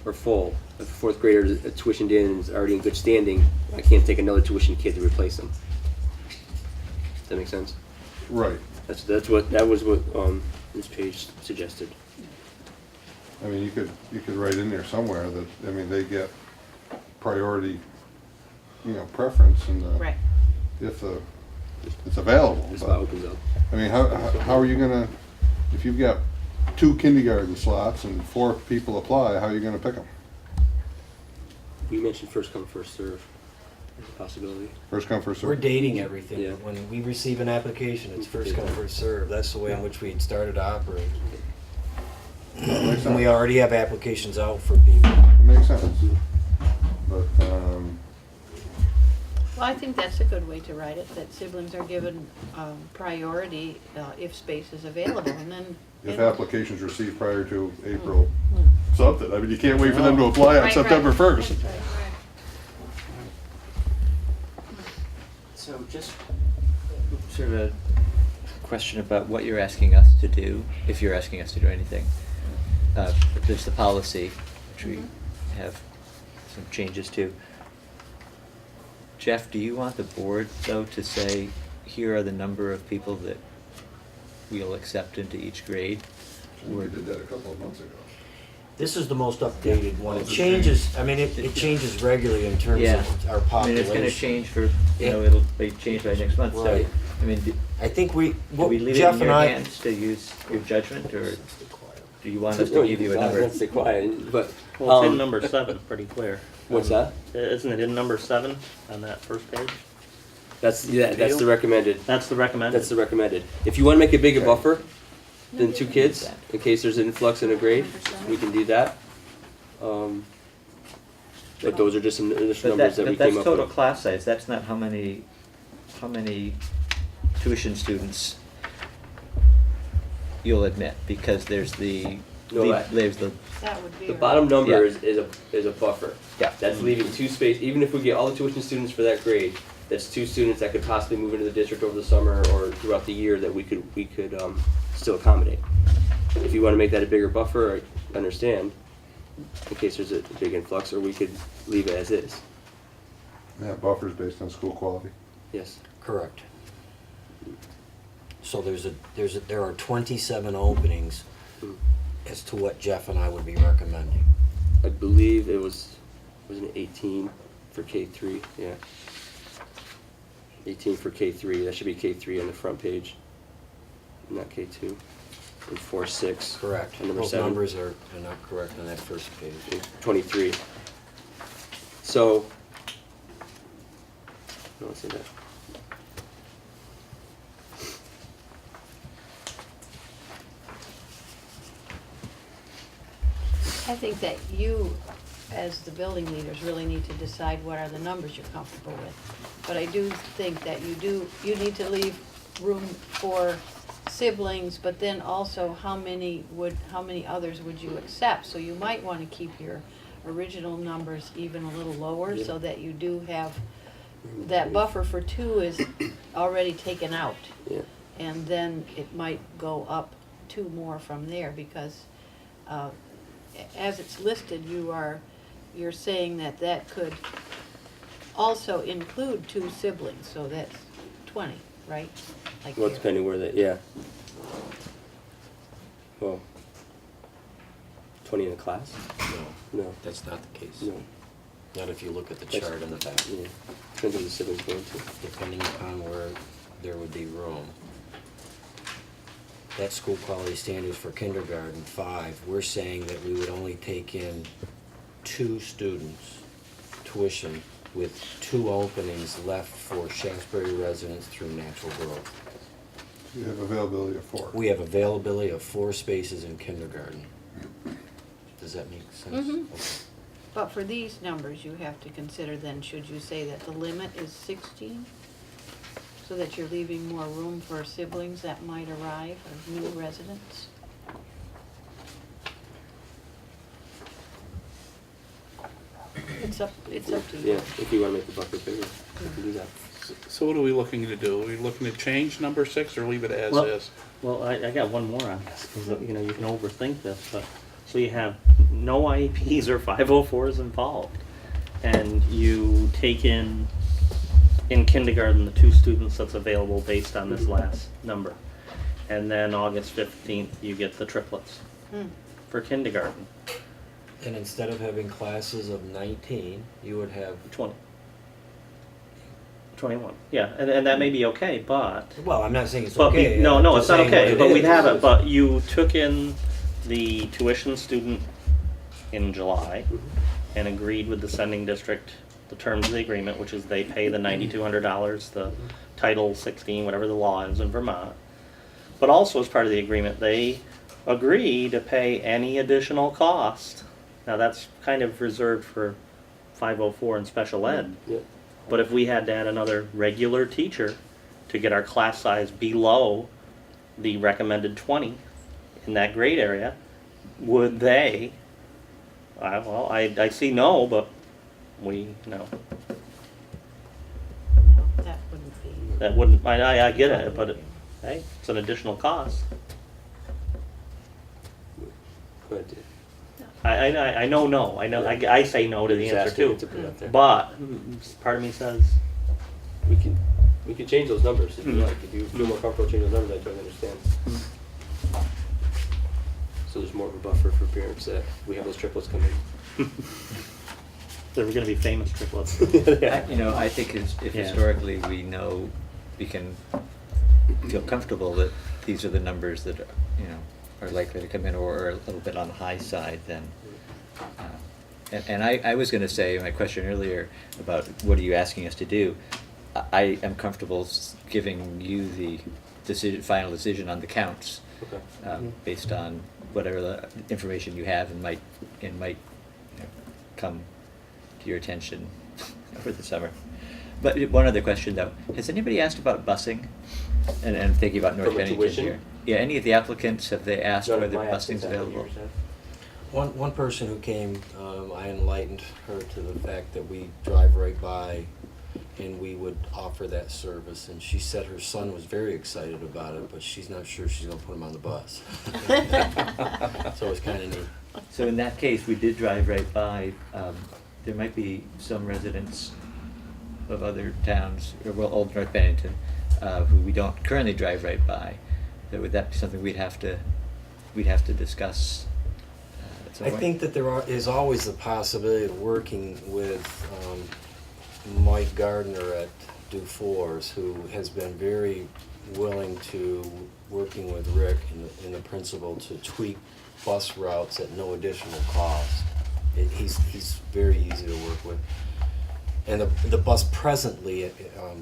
or full. If a fourth grader is tuitioned in and is already in good standing, I can't take another tuition kid to replace them. Does that make sense? Right. That was what this page suggested. I mean, you could write in there somewhere that, I mean, they get priority, you know, preference and Right. if it's available. This But, spot opens up. I mean, how are you gonna, if you've got 2 kindergarten slots and 4 people apply, how are you gonna pick them? We mentioned first come, first serve as a possibility. First come, first serve? We're dating everything. Yeah. When we receive an application, it's first come, first serve. That's the way in which we had started to operate. Makes And sense. we already have applications out for people. It makes sense. But, Well, I think that's a good way to write it, that siblings are given priority if space is available, and then. if and- applications received prior to April something, I mean, you can't wait for them to apply on Right, September right. 1st. That's right, right. So just sort of a question about what you're asking us to do, if you're asking us to do anything. There's the policy, which we have some changes to. Jeff, do you want the board, though, to say, here are the number of people that we'll accept into each grade? We did that a couple of months ago. This is the most updated one. It Well, changes, I mean, it changes regularly in terms Yeah. of our I mean, population. it's gonna change for, Yeah. it'll be changed by next month, so, Right. I mean, do I think do we leave it Jeff in and your I. hands to use your judgment, or do you want us No, to give you a number? Let's stay quiet, but. Well, it's in number 7, pretty clear. What's that? Isn't it in number 7 on that first page? That's the recommended. That's the recommended. That's the recommended. If you want to make a bigger buffer than 2 kids, in case there's an influx in a grade, we can do that. But those are just some initial But numbers that we that's came up total with. class size, that's not how many tuition students you'll admit, because there's the, No, there's the, That would be. The right. bottom number Yeah. is a buffer. Yeah. That's leaving 2 space, even if we get all the tuition students for that grade, that's 2 students that could possibly move into the district over the summer or throughout the year that we could still accommodate. If you want to make that a bigger buffer, I understand, in case there's a big influx, or we could leave it as is. That buffer's based on school quality. Yes. Correct. So there are 27 openings as to what Jeff and I would be recommending. I believe it wasn't it 18 for K3, yeah. 18 for K3, that should be K3 on the front page, not K2. And 4, 6. Correct. And number Those 7. numbers are not correct on that first page. 23. So, no, let's see that. I think that you, as the building leaders, really need to decide what are the numbers you're comfortable with. But I do think that you need to leave room for siblings, but then also how many others would you accept? So you might want to keep your original numbers even a little lower, so that you do have, that buffer for 2 is already taken out. Yeah. And then it might go up 2 more from there, because as it's listed, you're saying that could also include 2 siblings, so that's 20, right? Like Well, here. depending where they, yeah. Well, 20 in a class? No, No. that's not the case. No. Not if you look at the That's- chart in the back. Yeah. Depends on the siblings going to. Depending upon where there would be room. That school quality standards for kindergarten 5, we're saying that we would only take in 2 students tuition with 2 openings left for Shaftsbury residents through natural growth. You have availability of 4. We have availability of 4 spaces in kindergarten. Does that make sense? Mhm. Okay. But for these numbers, you have to consider then, should you say that the limit is 16? So that you're leaving more room for siblings that might arrive, or new residents? It's up to you. Yeah, if you want to make the buffer bigger, you can do that. So what are we looking to do? Are we looking to change number 6 or leave it as Well- is? Well, I got one more on this, because, you know, you can overthink this, but, so you have no IEPs or 504s involved, and you take in kindergarten, the 2 students that's available based on this last number. And then August 15th, you get the triplets Hmm. for kindergarten, And instead of having classes of 19, you would have, 20. 21, yeah, and that may be okay, but, well, I'm not saying it's but okay. no, I'm no, just it's not saying okay, what but it we'd is. have it, but you took in the tuition student in July and agreed with the sending district the terms of the agreement, which is they pay the $9,200, the Title 16, whatever the law is in Vermont. But also as part of the agreement, they agree to pay any additional cost. Now that's kind of reserved for 504 and special ed. Yeah. But if we had to add another regular teacher to get our class size below the recommended 20 in that grade area, would they? Well, I see no, but we, no. No, that wouldn't be. That wouldn't, I get it, but hey, it's an additional cost. Go ahead, Dave. I know no, I know, I say no to the Just answer asking too. it to put it out there. But part of me says, We can change those numbers if you Mhm. like. If you feel more comfortable changing those numbers, I totally understand. So there's more of a buffer for parents that we have those triplets come in. they're gonna be famous triplets. You know, I think if Yeah. historically we know, we can feel comfortable that these are the numbers that are, you know, are likely to come in or are a little bit on the high side, then. And I was gonna say, my question earlier about what are you asking us to do? I am comfortable giving you the final decision on the counts, Okay. based on whatever the information you have and might, you know, come to your attention over the summer. But one other question though, has anybody asked about busing? And I'm thinking about North From a Bennington tuition? here. Yeah, any of the applicants, have they asked None of whether my busing's applicants have, but available? yours have. One person who came, I enlightened her to the fact that we drive right by and we would offer that service. And she said her son was very excited about it, but she's not sure she's gonna put him on the bus. So it's kinda neat. So in that case, we did drive right by, there might be some residents of other towns, or well, Old North Bennington, who we don't currently drive right by. So would that be something we'd have to discuss at some I point? think that is always the possibility of working with Mike Gardner at Dufour's, who has been very willing to, working with Rick and the principal, to tweak bus routes at no additional cost. He's very easy to work with. And the bus presently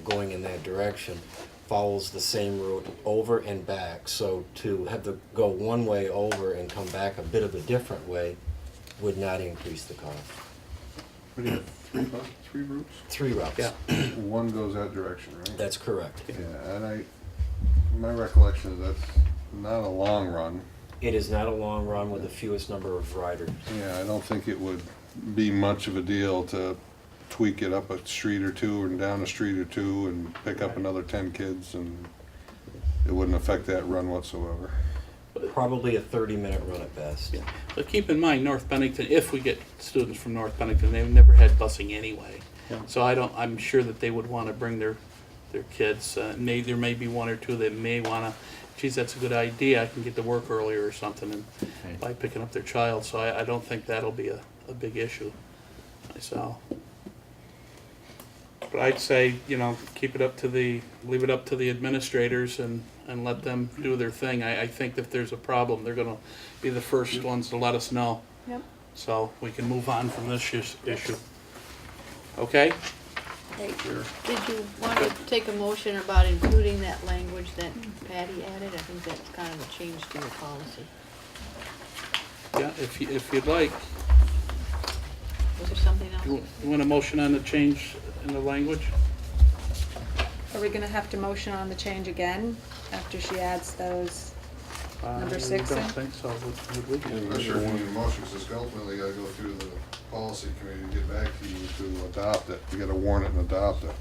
going in that direction follows the same route over and back. So to have to go one way over and come back a bit of a different way would not increase the cost. What do you have, three routes? 3 routes. Yeah. One goes that direction, right? That's correct. Yeah, and my recollection is that's not a long run. It is not a long run with the fewest number of riders. Yeah, I don't think it would be much of a deal to tweak it up a street or two and down a street or two and pick up another 10 kids, and it wouldn't affect that run whatsoever. Probably a 30-minute run at best. Yeah. But keep in mind, North Bennington, if we get students from North Bennington, they've never had busing anyway. Yeah. So I'm sure that they would want to bring their kids. There may be one or two that may want to, geez, that's a good idea, I can get to work earlier or something and Right. by picking up their child. So I don't think that'll be a big issue myself. But I'd say, leave it up to the administrators and let them do their thing. I think if there's a problem, they're gonna be the first ones to let us know. Yep. So we can move on from this issue. Okay? Hey, did you want to take a motion about including that language that Patty added? I think that's kind of a change to your policy. Yeah, if you'd like. Was there something else? You want a motion on the change in the language? Are we gonna have to motion on the change again after she adds those number 6 I in? don't think so, would we? I'm not sure if you need a motion, because ultimately you gotta go through the policy committee to get back to you to adopt it. You gotta warn it and adopt it.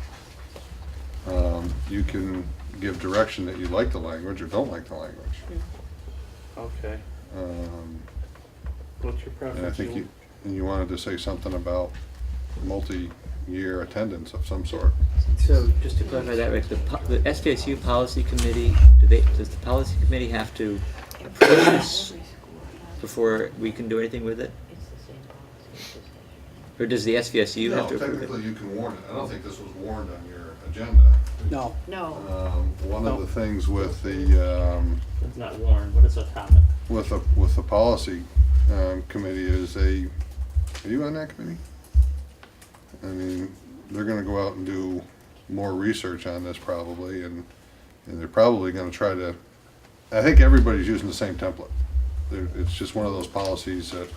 You can give direction that you like the language or don't like the language. Okay, Um, what's your preference? And I think you wanted to say something about multi-year attendance of some sort. So just to clarify that, Rick, the SVSU policy committee, does the policy committee have to approve this before we can do anything with it? It's the same policy. Or does the SVSU No, have to approve it? technically you can warn it. I don't think this was warned on your agenda. No, No. One of No. the things with the, It's not warned, but it's a topic. with the policy committee is are you on that committee? I mean, they're gonna go out and do more research on this probably, and they're probably gonna try to, I think everybody's using the same template. It's just one of those policies that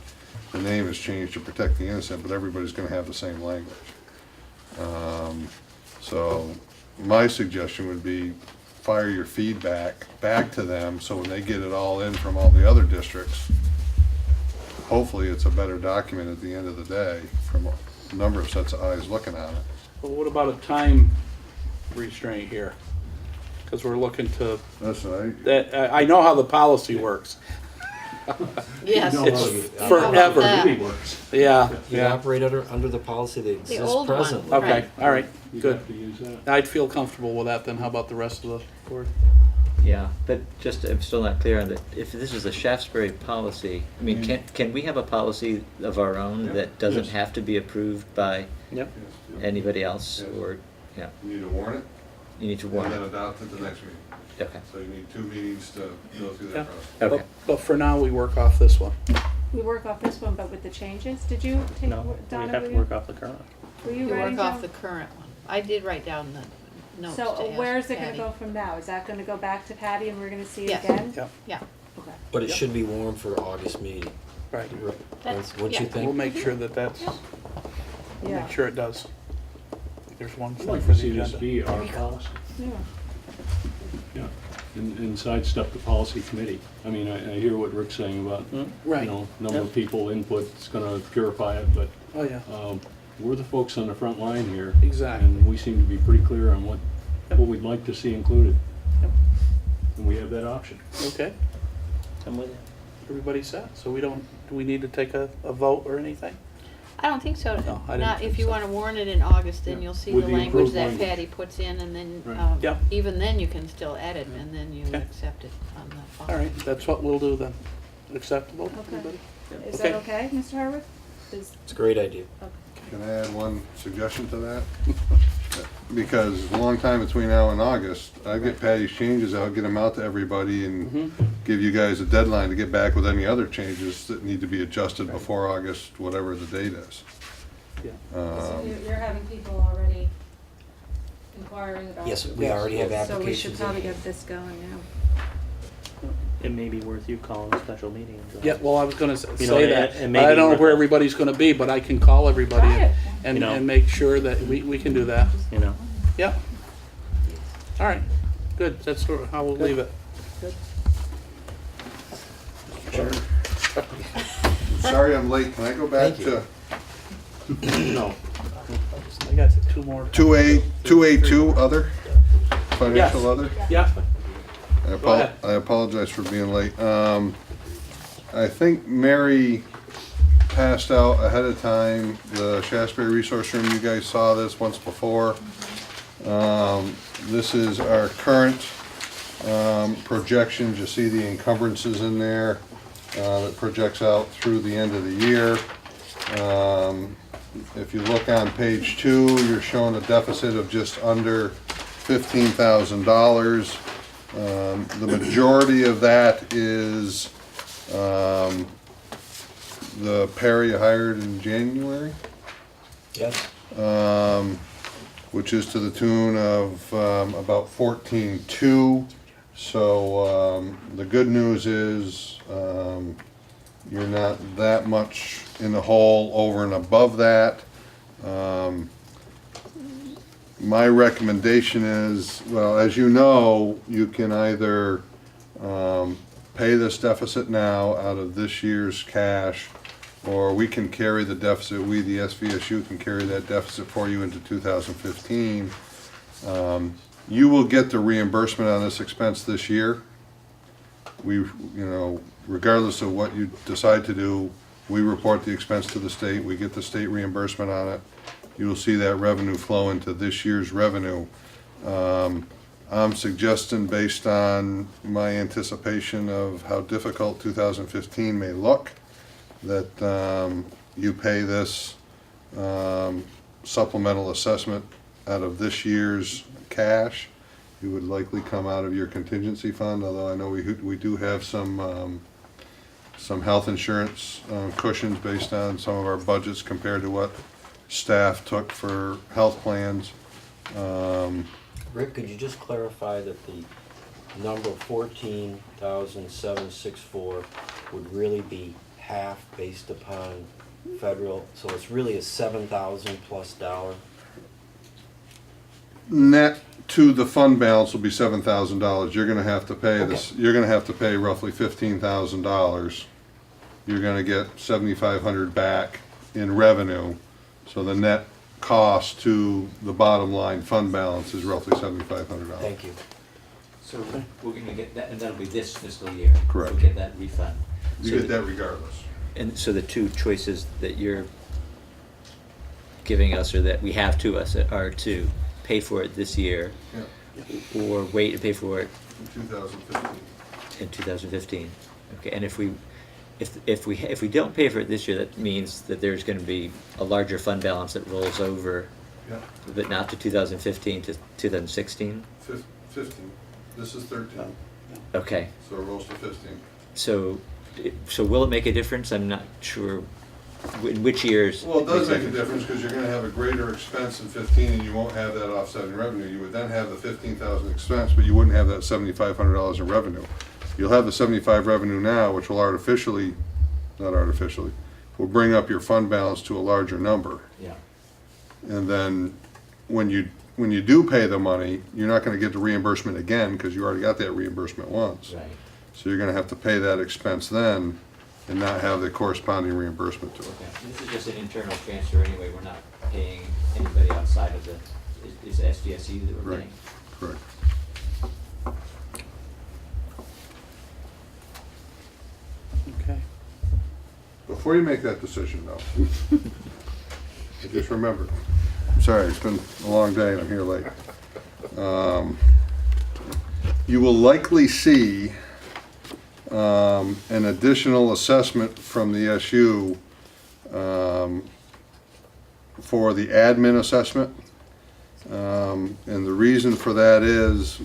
the name has changed to protect the innocent, but everybody's gonna have the same language. So my suggestion would be fire your feedback back to them, so when they get it all in from all the other districts, hopefully it's a better document at the end of the day from a number of sets of eyes looking at it. well, what about a time restraint here? Because we're looking to, Listen, I know how the policy works. Yes. It's How forever. about that? Really works. Yeah, You yeah. operate under the policy that exists old one. presently. Okay, all right, You'd good. have to use that. I'd feel comfortable with that then. How about the rest of the board? Yeah, but just, I'm still not clear on if this is a Shaftsbury policy, I mean, can we have a policy of our own that doesn't Yes. have to be approved by Yep. anybody else, Yes. or, yeah, You need to warn it, you need to and warn then it? adopt it the next meeting. Okay, So you need 2 meetings to go through Yeah. that process. okay. But for now, we work off this one. We work off this one, but with the changes, did you take, No, we Donna, have were to you, work off the current. were you You writing work off down? the current one. I did write down the notes to So ask where's it gonna Patty. go from now? Is that gonna go back to Patty and we're gonna see it Yes. again? Yep, Yeah, Okay. But it should be warned for August meeting. right. That's- What yeah. you We'll think? make sure that we'll Yeah. make sure it does. There's one I'd thing like for to the see this agenda. be our policy. Yeah. Yeah, and sidestep the policy committee. I mean, I hear what Rick's saying about, you Right. know, number of people, input, it's gonna purify it, but Oh, yeah, we're the folks on the front line here. exactly. And we seem to be pretty clear on what we'd like to see included. Yep. And we have that option. Okay, I'm with you. everybody's set. So do we need to take a vote or anything? I don't think so. No, I didn't Not think if you so. want to warn it in August, then Yeah. you'll see With the the language improved that language. Patty puts in, and then, Right. Yep. even then you can still edit, and then you Okay. accept it on the fall. All right, that's what we'll do then. Acceptable, Okay. everybody? Is that okay, Mr. Harwood? Is, It's a great idea. Can I add one suggestion to that? Because it's a long time between now and August. I get Patty's changes, I'll get them out to everybody and give you guys a deadline to get back with any other changes that need to be adjusted before August, whatever the date is. So you're having people already inquiring about. Yes, we already have So we should applications probably in. get this going now. It may be worth you calling a special meeting. Yeah, well, I was gonna You know, say that. it may I be don't know worth where it. everybody's gonna be, but I can call everybody Try it. and, You know. and make sure that we can do that. You know, Yeah. All right, good, that's sort of how we'll leave it. Sorry I'm late, can I go back Thank you. to No. I got two more. 2A2 other? Financial Yes. other? Yeah, Go ahead. I apologize for being late. I think Mary passed out ahead of time the Shaftsbury Resource Room. You guys saw this once before. This is our current projections. You see the encumbrances in there that projects out through the end of the year. If you look on page 2, you're showing a deficit of just under $15,000. The majority of that is the pair you hired in January, Yes. which is to the tune of about 14.2. So the good news is you're not that much in the hole over and above that. My recommendation is, well, as you know, you can either pay this deficit now out of this year's cash, or we can carry the deficit, we, the SVSU, can carry that deficit for you into 2015. You will get the reimbursement on this expense this year. Regardless of what you decide to do, we report the expense to the state, we get the state reimbursement on it. You will see that revenue flow into this year's revenue. I'm suggesting, based on my anticipation of how difficult 2015 may look, that you pay this supplemental assessment out of this year's cash. You would likely come out of your contingency fund, although I know we do have some health insurance cushions based on some of our budgets compared to what staff took for health plans. Rick, could you just clarify that the number 14,764 would really be half based upon federal, so it's really a $7,000 plus dollar? Net to the fund balance will be $7,000. You're gonna have to pay this, you're gonna have to pay roughly $15,000. You're gonna get $7,500 back in revenue, so the net cost to the bottom line fund balance is roughly $7,500. Thank you. So we're gonna get that, and that'll be this fiscal year. Correct. We'll get that refund. You So get that regardless. And so the two choices that you're giving us, or that we have to us, are to pay for it this year, Yeah, or wait and pay for it in 2015. in 2015. Okay, and if we don't pay for it this year, that means that there's going to be a larger fund balance that rolls over, Yeah, but not to 2015, to 2016. 15. This is 13, Okay, so it rolls to 15. so will it make a difference? I'm not sure in which years. Well, it does make a difference, because you're gonna have a greater expense in 15, and you won't have that offsetting revenue. You would then have the 15,000 expense, but you wouldn't have that $7,500 in revenue. You'll have the 75 revenue now, which will will bring up your fund balance to a larger number. Yeah. And then, when you do pay the money, you're not gonna get the reimbursement again, because you already got that reimbursement once. Right. So you're gonna have to pay that expense then, and not have the corresponding reimbursement to it. Okay, this is just an internal transfer anyway. We're not paying anybody outside of the, is SDSU that we're Right. paying? Correct. okay. Before you make that decision, though, just remember, I'm sorry, it's been a long day and I'm here late. You will likely see an additional assessment from the SU for the admin assessment. And the reason for that is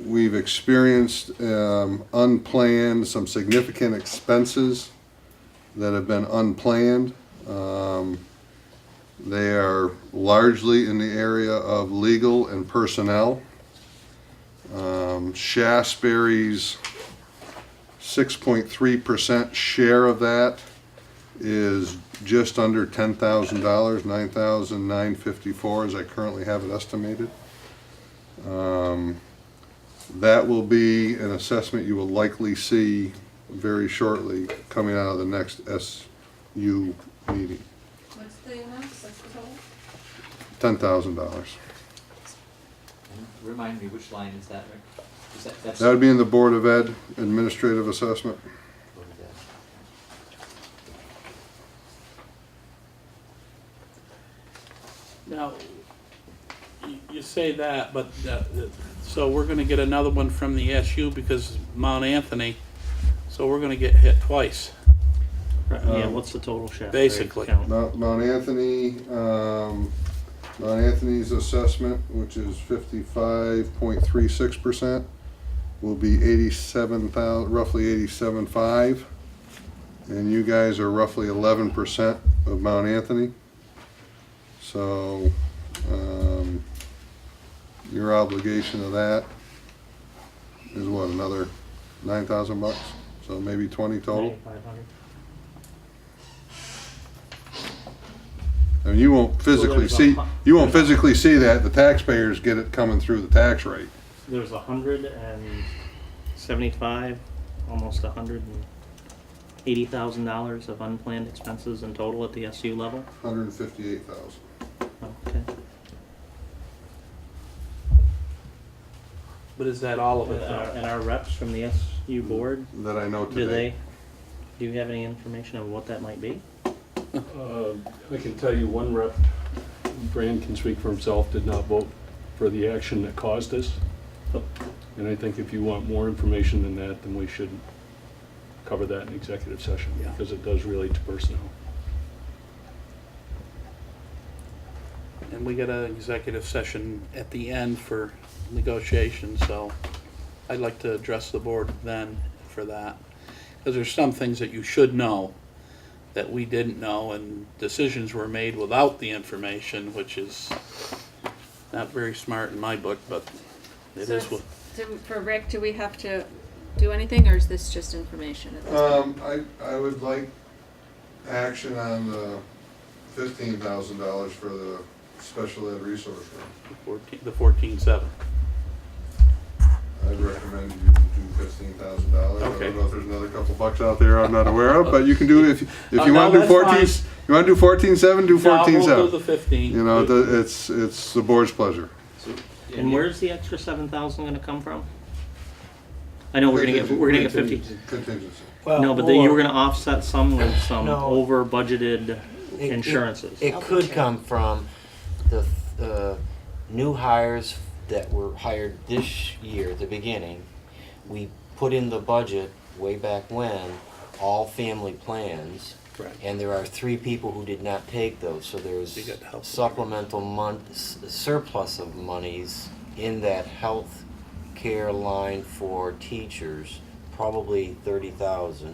we've experienced unplanned, some significant expenses that have been unplanned. They are largely in the area of legal and personnel. Shaftsbury's 6.3% share of that is just under $10,000, $9,954 as I currently have it estimated. That will be an assessment you will likely see very shortly coming out of the next SU meeting. What's the amount, what's the total? $10,000. Remind me, which line is that, Rick? Is that's That would be in the Board of Ed administrative assessment. what is that? Now, you say that, but, so we're gonna get another one from the SU because Mount Anthony, so we're gonna get hit twice. Right, yeah, what's the total Shaftsbury Basically. count? Mount Anthony's assessment, which is 55.36%, will be 87,000, roughly 87.5, and you guys are roughly 11% of Mount Anthony. So your obligation of that is what, another $9,000? So maybe 20 total. 9,500. I mean, you won't physically see that. The taxpayers get it coming through the tax rate. There's 175, almost $180,000 of unplanned expenses in total at the SU level. 158,000. Okay. But is that all of it? And our reps from the SU board, That I know do today. you have any information of what that might be? I can tell you one rep, Brand can speak for himself, did not vote for the action that caused this. And I think if you want more information than that, then we should cover that in executive session, Yeah. because it does relate to personnel. And we got an executive session at the end for negotiations, so I'd like to address the board then for that. Because there's some things that you should know that we didn't know, and decisions were made without the information, which is not very smart in my book, but it So is what. For Rick, do we have to do anything, or is this just information at this point? I would like action on the $15,000 for the special ed resource room. The 14.7. I'd recommend you do $15,000. Okay. I don't know if there's another couple bucks out there I'm not aware of, but you can do if you No, want to do that's 14. fine. You want to do 14.7, do No, we'll 14.7. do the 15. You know, it's the board's pleasure. And where's the extra 7,000 gonna come from? I know we're gonna get 50. Contingency. No, but then you were gonna offset some with some No. over budgeted It- insurances. It could come from the new hires that were hired this year at the beginning. We put in the budget way back when, all family plans. Right. And there are 3 people who did not take those, so there's You got health. supplemental surplus of monies in that health care line for teachers, probably 30,000.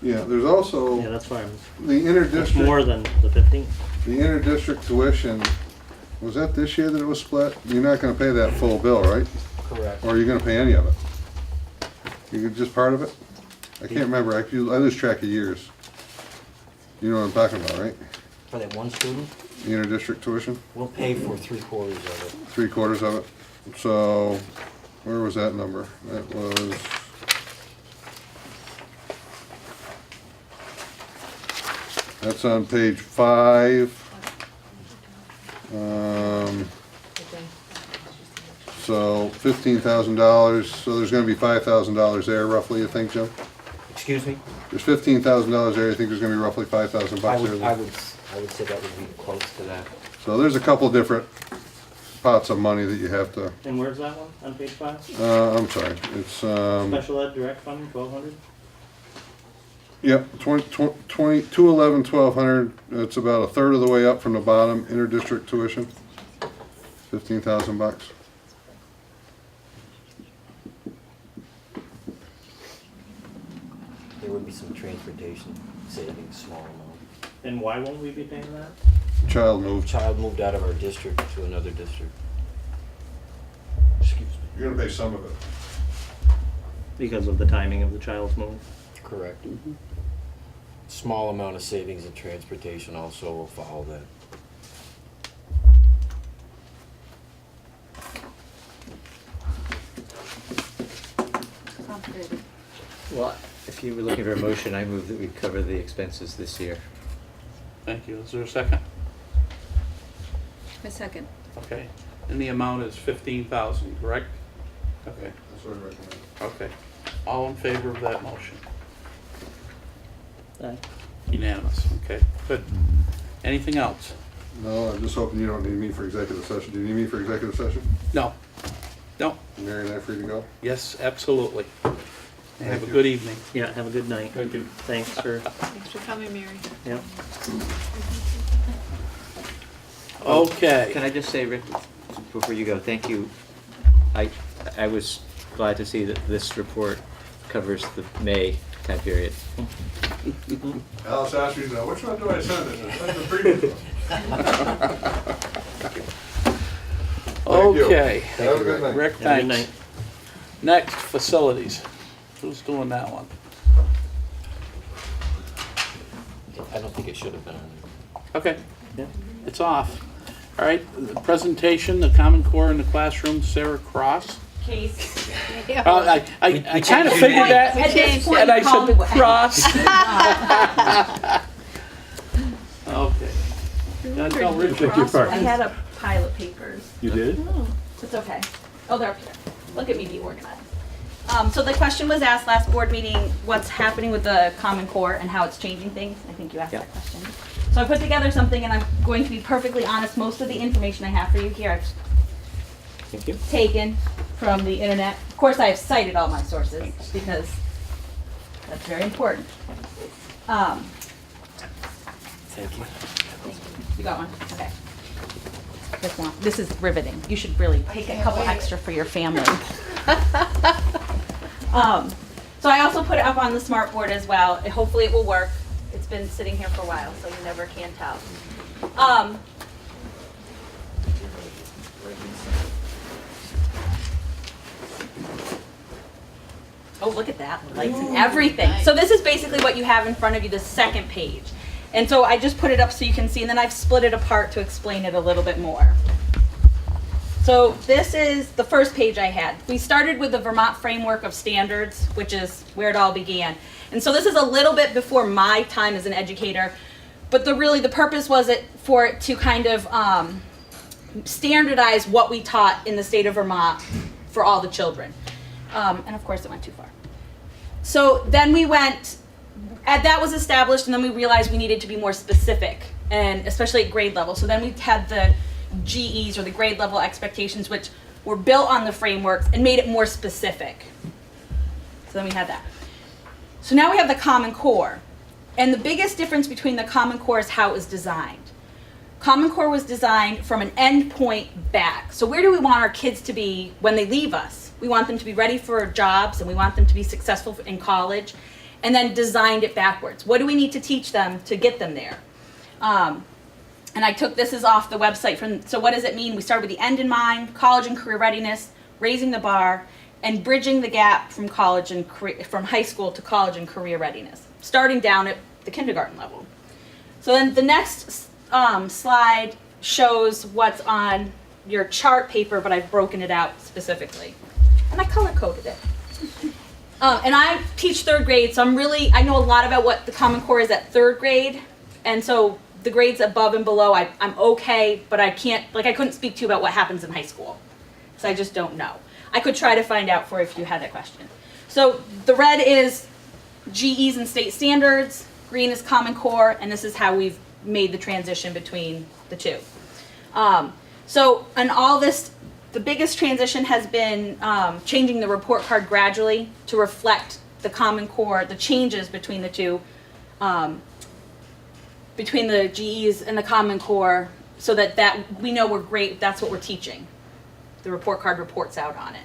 Yeah, there's also Yeah, that's fine. the That's more interdistrict. than the 15. The interdistrict tuition. Was that this year that it was split? You're not going to pay that full bill, right? Correct. Or are you going to pay any of it? You get just part of it? I can't remember. I lose track of years. You know what I'm talking about, right? For that one student, The interdistrict tuition, we'll pay for 3/4 of it. 3/4 of it. So, where was that number? That was. That's on page 5. So $15,000. So there's going to be $5,000 there, roughly. You think, Jim? Excuse me? There's $15,000 there. I think there's going to be roughly $5,000 I there. would, I would say that would be close to that. So there's a couple different pots of money that you have to. And where's that one on page 5? I'm sorry. It's Special ed direct fund, 1,200? yep, 211, 1,200. It's about a third of the way up from the bottom. Interdistrict tuition, $15,000. There would be some transportation savings, small amount. And why won't we be paying that? Child moved. Child moved out of our district to another district. Excuse me. You're gonna pay some of it. Because of the timing of the child's move? Correct. Small amount of savings in transportation also will follow that. Complicated. Well, if you were looking for a motion, I move that we cover the expenses this year. Thank you. Is there a second? A second. Okay. And the amount is 15,000, correct? Okay. That's what I recommend. Okay. All in favor of that motion? Aye. Unanimous. Okay, good. Anything else? No, I'm just hoping you don't need me for executive session. Do you need me for executive session? No. No. Mary and I free to go? Yes, absolutely. Have Thank a you. good evening. Yeah, have a good night. Thank you. Thanks for, Thanks for coming, Mary. yeah. Okay. Can I just say, Rick, before you go, thank you. I was glad to see that this report covers the May time period. Alice asked me, which one do I send it? Send the previous one. you. Okay. Have a good night. Rick, Have a good thanks. night. Next, facilities. Who's doing that one? I don't think it should have been on there. Okay, Yeah. it's off. All right, the presentation, the Common Core in the classroom, Sarah Cross. Case. I kind of figured that, At this point, and I call said the me. cross. Okay. Gotta tell Rich. Take your part. I had a pile of papers. You did? It's okay. Oh, they're up here. Look at me be organized. So the question was asked last board meeting, what's happening with the Common Core and how it's changing things? I think you asked that question. So I put together something, and I'm going to be perfectly honest, most of the information I have for you here I've Thank you. taken from the internet. Of course, I have cited all my sources because that's very important. Thank you. You got one? Okay. This is riveting. You should really take a couple extra for your family. So I also put it up on the smart board as well. Hopefully it will work. It's been sitting here for a while, so you never can tell. Oh, look at that, the lights and everything. So this is basically what you have in front of you, the second page. And so I just put it up so you can see, and then I've split it apart to explain it a little bit more. So this is the first page I had. We started with the Vermont Framework of Standards, which is where it all began. And so this is a little bit before my time as an educator, but the purpose was for it to kind of standardize what we taught in the state of Vermont for all the children. And of course it went too far. So then that was established, and then we realized we needed to be more specific, and especially at grade level. So then we had the GEs, or the grade level expectations, which were built on the frameworks and made it more specific. So then we had that. So now we have the Common Core. And the biggest difference between the Common Core is how it was designed. Common Core was designed from an end point back. So where do we want our kids to be when they leave us? We want them to be ready for jobs, and we want them to be successful in college, and then designed it backwards. What do we need to teach them to get them there? And I took this is off the website. So what does it mean? We started with the end in mind, college and career readiness, raising the bar, and bridging the gap from from high school to college and career readiness, starting down at the kindergarten level. So then the next slide shows what's on your chart paper, but I've broken it out specifically. And I color coded it. And I teach third grade, so I know a lot about what the Common Core is at third grade. And so the grades above and below, I'm okay, but I couldn't speak to you about what happens in high school. So I just don't know. I could try to find out for you if you had that question. So the red is GEs and state standards, green is Common Core, and this is how we've made the transition between the two. So in all this, the biggest transition has been changing the report card gradually to reflect the Common Core, the changes between the two, between the GEs and the Common Core, so that we know we're great, that's what we're teaching. The report card reports out on it.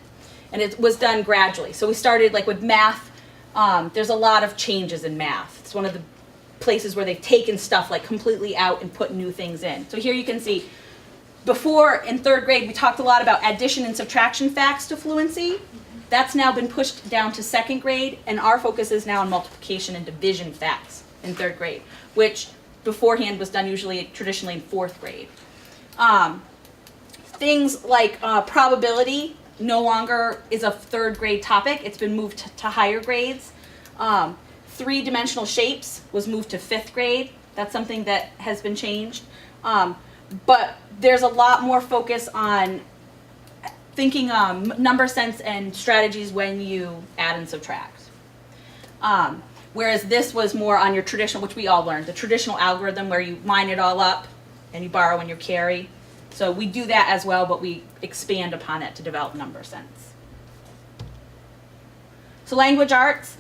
And it was done gradually. So we started with math, there's a lot of changes in math. It's one of the places where they've taken stuff like completely out and put new things in. So here you can see, before in 3rd grade, we talked a lot about addition and subtraction facts to fluency. That's now been pushed down to 2nd grade, and our focus is now on multiplication and division facts in 3rd grade, which beforehand was done usually traditionally in 4th grade. Things like probability no longer is a 3rd grade topic. It's been moved to higher grades. 3-dimensional shapes was moved to 5th grade. That's something that has been changed. But there's a lot more focus on thinking number sense and strategies when you add and subtract. Whereas this was more on your traditional, which we all learned, the traditional algorithm where you line it all up and you borrow and you carry. So we do that as well, but we expand upon it to develop number sense. So language arts,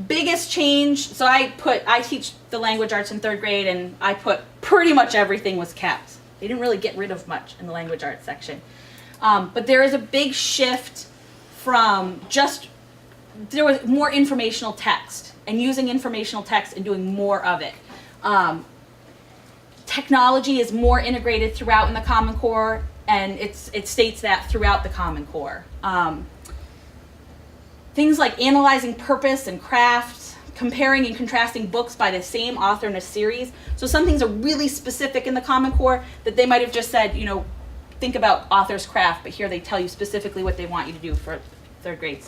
biggest change, so I teach the language arts in 3rd grade, and I put pretty much everything was kept. They didn't really get rid of much in the language arts section. But there is a big shift from there was more informational text, and using informational text and doing more of it. Technology is more integrated throughout in the Common Core, and it states that throughout the Common Core. Things like analyzing purpose and craft, comparing and contrasting books by the same author in a series. So some things are really specific in the Common Core that they might have just said, think about author's craft, but here they tell you specifically what they want you to do for 3rd grade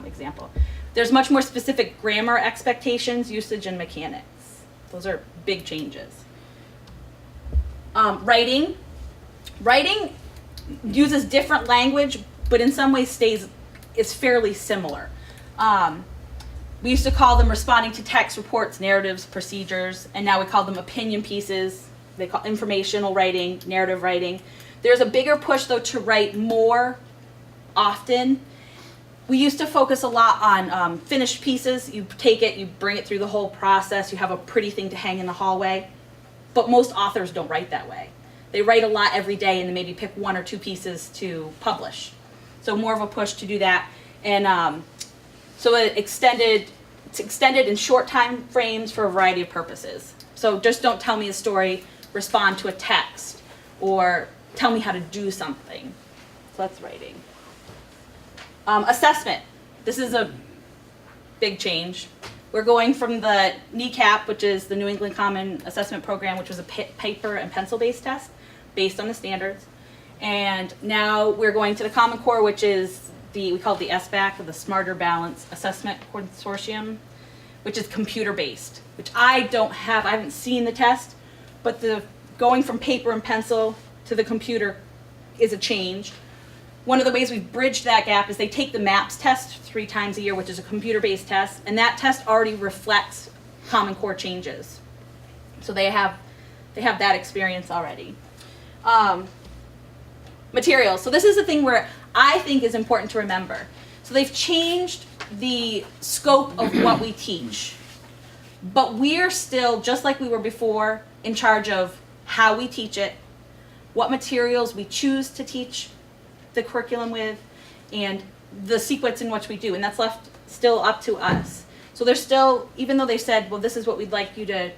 example. There's much more specific grammar expectations, usage, and mechanics. Those are big changes. Writing uses different language, but in some ways is fairly similar. We used to call them responding to text, reports, narratives, procedures, and now we call them opinion pieces. They call informational writing, narrative writing. There's a bigger push, though, to write more often. We used to focus a lot on finished pieces. You take it, you bring it through the whole process, you have a pretty thing to hang in the hallway. But most authors don't write that way. They write a lot every day and then maybe pick 1 or 2 pieces to publish. So more of a push to do that. And so it's extended in short time frames for a variety of purposes. So just don't tell me a story, respond to a text, or tell me how to do something. So that's writing. Assessment. This is a big change. We're going from the NECAP, which is the New England Common Assessment Program, which was a paper and pencil-based test based on the standards. And now we're going to the Common Core, which is we call it the SBAC, or the Smarter Balance Assessment Consortium, which is computer-based, which I haven't seen the test, but going from paper and pencil to the computer is a change. One of the ways we've bridged that gap is they take the MAPS test 3 times a year, which is a computer-based test, and that test already reflects Common Core changes. So they have that experience already. Materials. So this is the thing where I think is important to remember. So they've changed the scope of what we teach, but we're still, just like we were before, in charge of how we teach it, what materials we choose to teach the curriculum with, and the sequence in which we do, and that's left still up to us. So there's still, even though they said, well, this is what we'd like you to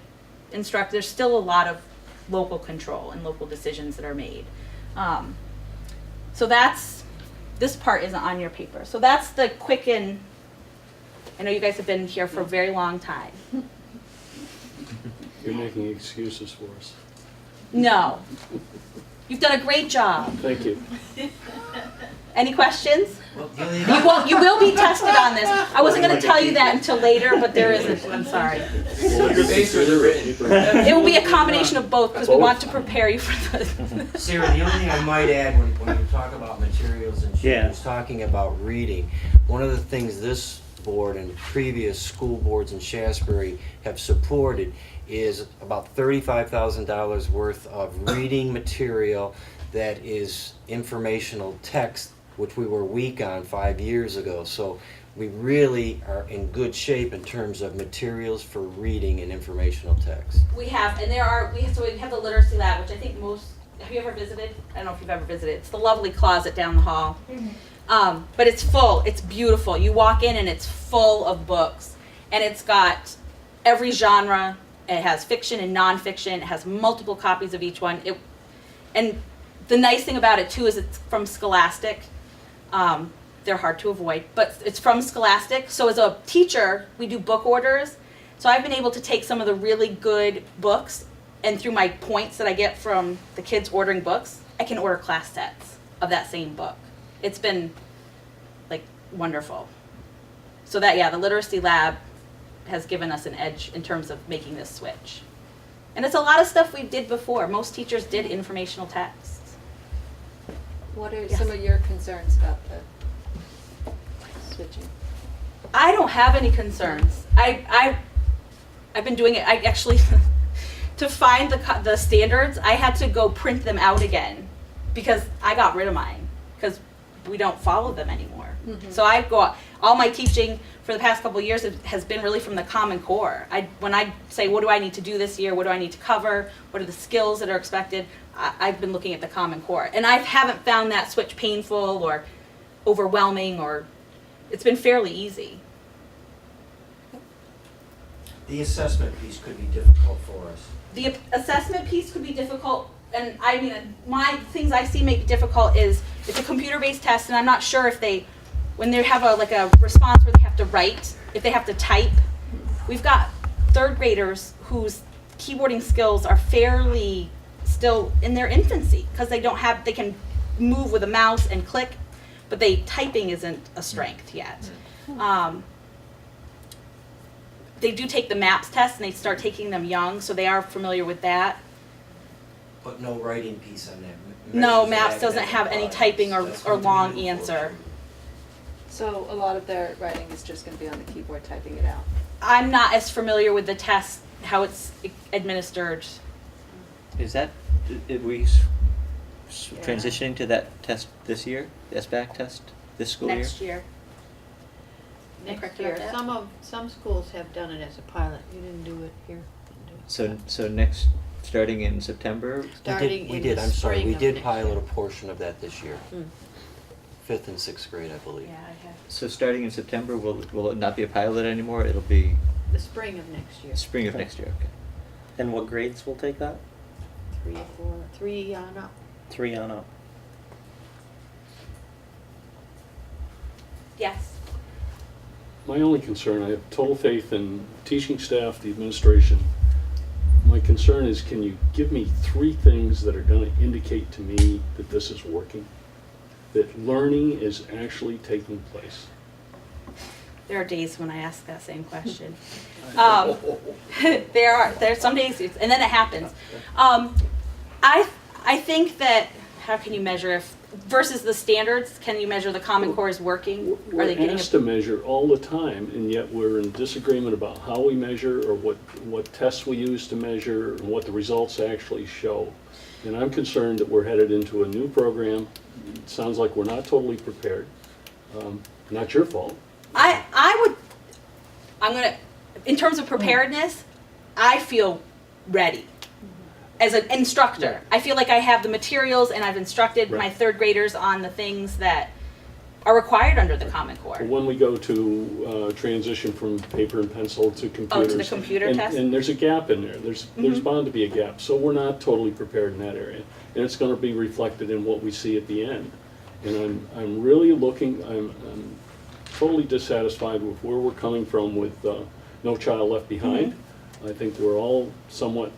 instruct, there's still a lot of local control and local decisions that are made. So this part isn't on your paper. So that's the quick and, I know you guys have been here for a very long time. You're making excuses for us. No. You've done a great job. Thank you. Any questions? You will be tested on this. I wasn't going to tell you that until later, but there is I'm sorry. It will be a combination of both because we want to prepare you for the... Sarah, the only thing I might add when you talk about materials and she was talking about reading, one of the things this board and previous school boards in Shaftsbury have supported is about $35,000 worth of reading material that is informational text, which we were weak on 5 years ago. So we really are in good shape in terms of materials for reading and informational text. We have, and we have the literacy lab, which I think have you ever visited? I don't know if you've ever visited. It's the lovely closet down the hall. But it's full. It's beautiful. You walk in and it's full of books, and it's got every genre. It has fiction and nonfiction. It has multiple copies of each one. And the nice thing about it too is it's from Scholastic. They're hard to avoid, but it's from Scholastic. So as a teacher, we do book orders. So I've been able to take some of the really good books, and through my points that I get from the kids ordering books, I can order class sets of that same book. It's been like wonderful. So that, yeah, the literacy lab has given us an edge in terms of making this switch. And it's a lot of stuff we did before. Most teachers did informational texts. What are Yes. some of your concerns about the switching? I don't have any concerns. I've been doing it. I actually, to find the standards, I had to go print them out again because I got rid of mine because we don't follow them anymore. So I go, all my teaching for the past couple of years has been really from the Common Core. When I say, what do I need to do this year? What do I need to cover? What are the skills that are expected? I've been looking at the Common Core. And I haven't found that switch painful or overwhelming, or it's been fairly easy. The assessment piece could be difficult for us. The assessment piece could be difficult, and I mean, my things I see make it difficult is it's a computer-based test, and I'm not sure if when they have a response where they have to write, if they have to type. We've got third graders whose keyboarding skills are fairly still in their infancy because they can move with a mouse and click, but typing isn't a strength yet. They do take the MAPS test, and they start taking them young, so they are familiar with that. But no writing piece on that. No, Measures of MAPS doesn't have any academic typing progress. That's or going to be long new for answer. children. So a lot of their writing is just going to be on the keyboard, typing it out. I'm not as familiar with the test, how it's administered. Is that, are we transitioning to that test this year, the SBAC test, this school year? Next year. Next Correct year, about that? some schools have done it as a pilot. You didn't do it here. Didn't do it. So starting in September? Starting We in did, the I'm sorry, spring we of did next pilot year. a portion of that this year. 5th and 6th grade, I believe. Yeah, I have. So starting in September, will it not be a pilot anymore? It'll be The spring of next year. spring of next year, okay. And what grades will take that? 3 or 4, 3 on up. 3 on up. Yes. My only concern, I have total faith in teaching staff, the administration. My concern is, can you give me 3 things that are going to indicate to me that this is working? That learning is actually taking place? There are days when I ask that same question. There are some days, and then it happens. I think that, how can you measure if, versus the standards, can you measure the Common Core is working? Are they We're getting asked to measure all the time, and yet we're in disagreement about how we measure or what tests we use to measure and what the results actually show. And I'm concerned that we're headed into a new program. It sounds like we're not totally prepared. Not your fault. in terms of preparedness, I feel ready. As an instructor, I feel like I have the materials and I've instructed my Right. 3rd graders on the things that are required under the Common Core. When we go to transition from paper and pencil to computers. the computer and, test? And there's a gap in there. There's bound to be a gap. So we're not totally prepared in that area. And it's going to be reflected in what we see at the end. And I'm really looking, I'm totally dissatisfied with where we're coming from with No Child Left Behind. I think we're all somewhat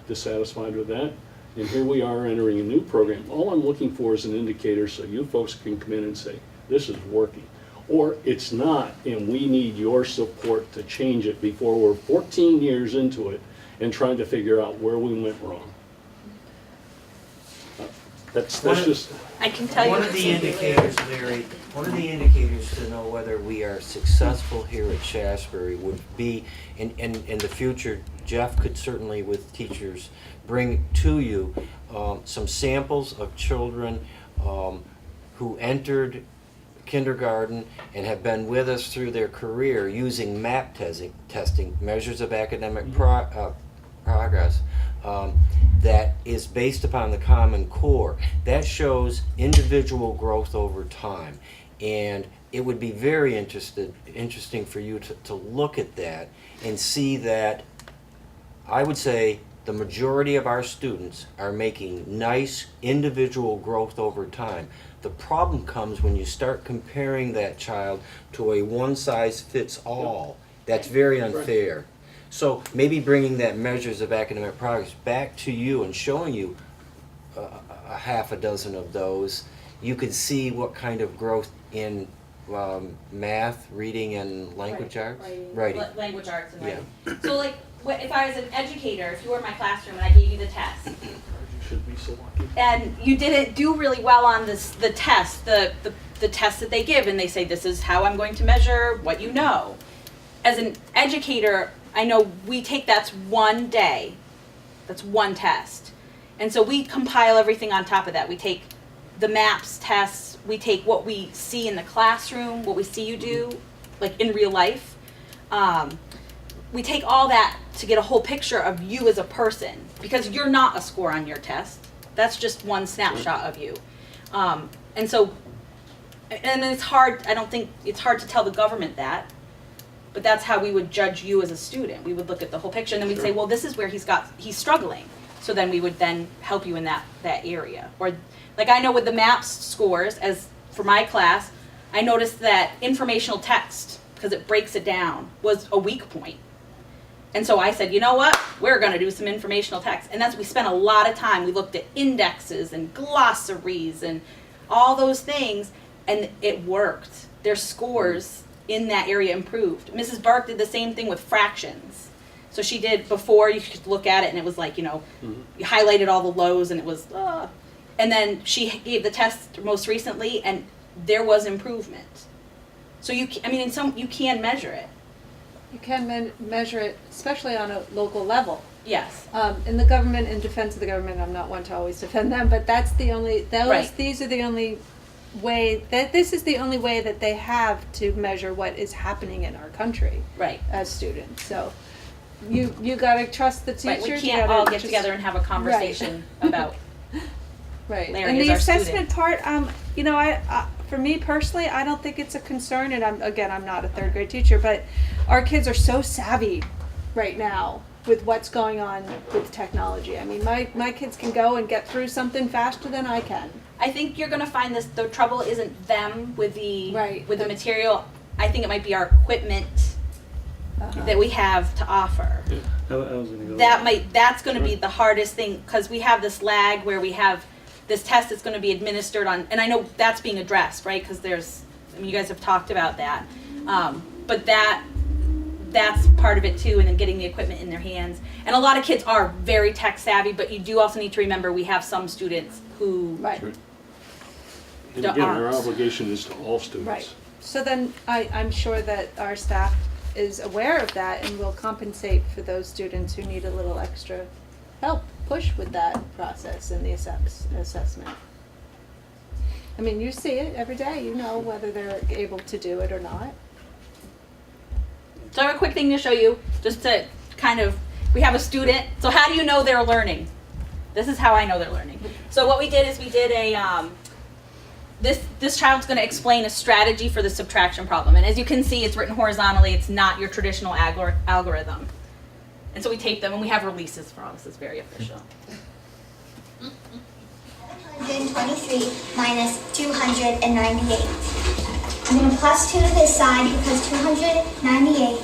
dissatisfied with that. And here we are entering a new program. All I'm looking for is an indicator so you folks can come in and say, this is working. Or it's not, and we need your support to change it before we're 14 years into it and trying to figure out where we went wrong. That's just... I can tell you. One of the indicators, Larry, one of the indicators to know whether we are successful here at Shaftsbury would be, in the future, Jeff could certainly, with teachers, bring to you some samples of children who entered kindergarten and have been with us through their career using MAP testing, measures of academic progress, that is based upon the Common Core. That shows individual growth over time. And it would be very interesting for you to look at that and see that, I would say, the majority of our students are making nice individual growth over time. The problem comes when you start comparing that child to a one-size-fits-all. That's very unfair. So maybe bringing that measures of academic progress back to you and showing you a half a dozen of those, you could see what kind of growth in math, reading, and language arts? Writing. Language arts and Yeah. writing. So like, if I was an educator, if you were in my classroom and I gave you the test, You should be so lucky. and you didn't do really well on the test, the test that they give, and they say, this is how I'm going to measure what you know. As an educator, I know we take that's one day, that's one test. And so we compile everything on top of that. We take the MAPS tests, we take what we see in the classroom, what we see you do, like in real life. We take all that to get a whole picture of you as a person, because you're not a score on your test. That's just one snapshot of you. And so, and it's hard, I don't think, it's hard to tell the government that, but that's how we would judge you as a student. We would look at the whole picture and then we'd say, well, this is where he's struggling. So then we would then help you in that area. Or like I know with the MAPS scores, as for my class, I noticed that informational text, because it breaks it down, was a weak point. And so I said, you know what? We're going to do some informational text. And we spent a lot of time. We looked at indexes and glossaries and all those things, and it worked. Their scores in that area improved. Mrs. Burke did the same thing with fractions. So she did before, you could look at it and it was like, you highlighted all the lows and it was, and then she gave the test most recently and there was improvement. So you can measure it. You can measure it, especially on a local level. Yes. In the government, in defense of the government, I'm not one to always defend them, but that's the only, Right. these are the only way, this is the only way that they have to measure what is happening in our country. Right. As students, so you gotta trust the teachers. Right. We you can't gotta all get just- together and have a conversation about. Right, Larry and is the our assessment part, I for me personally, I don't think it's a concern, and I'm not a third grade teacher, but our kids are so savvy right now with what's going on with technology. I mean, my kids can go and get through something faster than I can. I think you're going to find the trouble isn't them with the Right. with the material. I think it might be our equipment that we have to offer. I was gonna go. That's going to be the hardest thing, because we have this lag where we have this test that's going to be administered on, and I know that's being addressed, right? Because you guys have talked about that, but that's part of it too, and then getting the equipment in their hands. And a lot of kids are very tech savvy, but you do also need to remember we have some students who Right. Sure. And again, our aren't. obligation is to all students. Right. So then I'm sure that our staff is aware of that and will compensate for those students who need a little extra help, push with that process and the assessment. I mean, you see it every day, you know whether they're able to do it or not. So I have a quick thing to show you, just to we have a student. So how do you know they're learning? This is how I know they're learning. So what we did is we did this child's going to explain a strategy for the subtraction problem. And as you can see, it's written horizontally. It's not your traditional algorithm. And so we tape them and we have releases for all this. It's very official. 123 minus 298. I'm going to plus 2 to this side because 298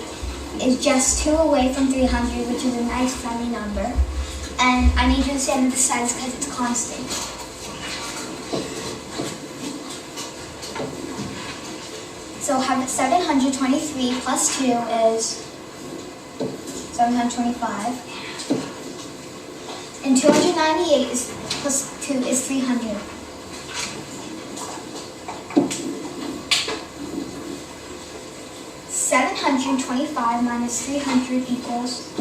is just 2 away from 300, which is a nice friendly number. And I need you to stand on the sides because it's constant. So 723 plus 2 is 725. And 298 is plus 2 is 300. $725 minus 300 equals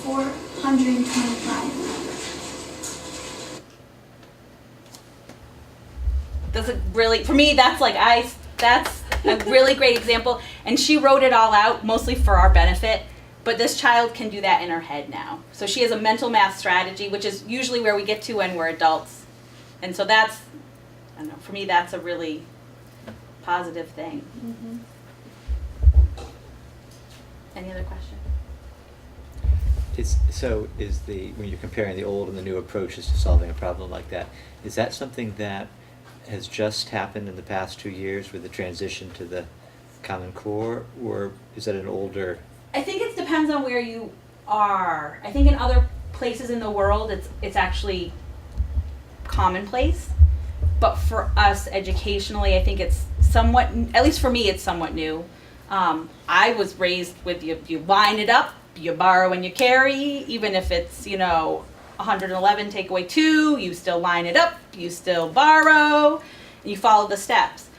425. That's a really, for me, that's a really great example. And she wrote it all out mostly for our benefit, But this child can do that in her head now. So she has a mental math strategy, which is usually where we get to when we're adults. And so that's, I don't know, for me that's a really positive thing. Any other question? When you're comparing the old and the new approaches to solving a problem like that, is that something that has just happened in the past 2 years with the transition to the Common Core, or is that an older? I think it depends on where you are. I think in other places in the world, it's actually commonplace. But for us educationally, I think it's somewhat, at least for me, it's somewhat new. I was raised with you line it up, you borrow and you carry, even if it's, 111 take away 2, you still line it up, you still borrow, and you follow the steps.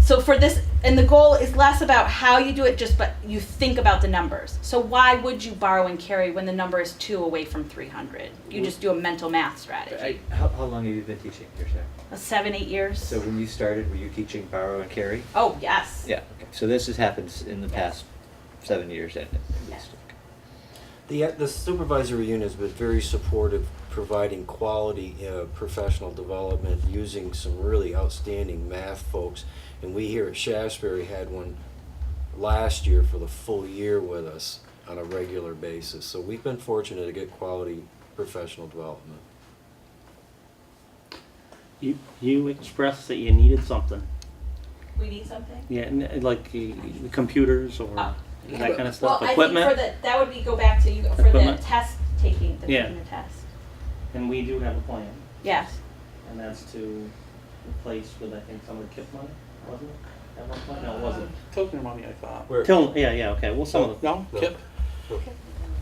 So for this, and the goal is less about how you do it, but you think about the numbers. So why would you borrow and carry when the number is 2 away from 300? You just do a mental math strategy. How long have you been teaching here, Sarah? 7, 8 years. So when you started, were you teaching borrow and carry? Oh, yes. Yeah. Okay. So this has happened in the past 7 years, at least. The supervisory unit has been very supportive, providing quality professional development, using some really outstanding math folks. And we here at Shaftsbury had one last year for the full year with us on a regular basis. So we've been fortunate to get quality professional development. You expressed that you needed something. We need something? Yeah, like computers or that kind of stuff, well, equipment. I think that would go back to you for Equipment? the test taking, Yeah. taking the test. And we do have a plan, Yes. and that's to replace with, I think, some of the KIP money, wasn't it? At one point? No, it wasn't. Tiltner money, I thought. Yeah, okay, well, some of the. No, KIP?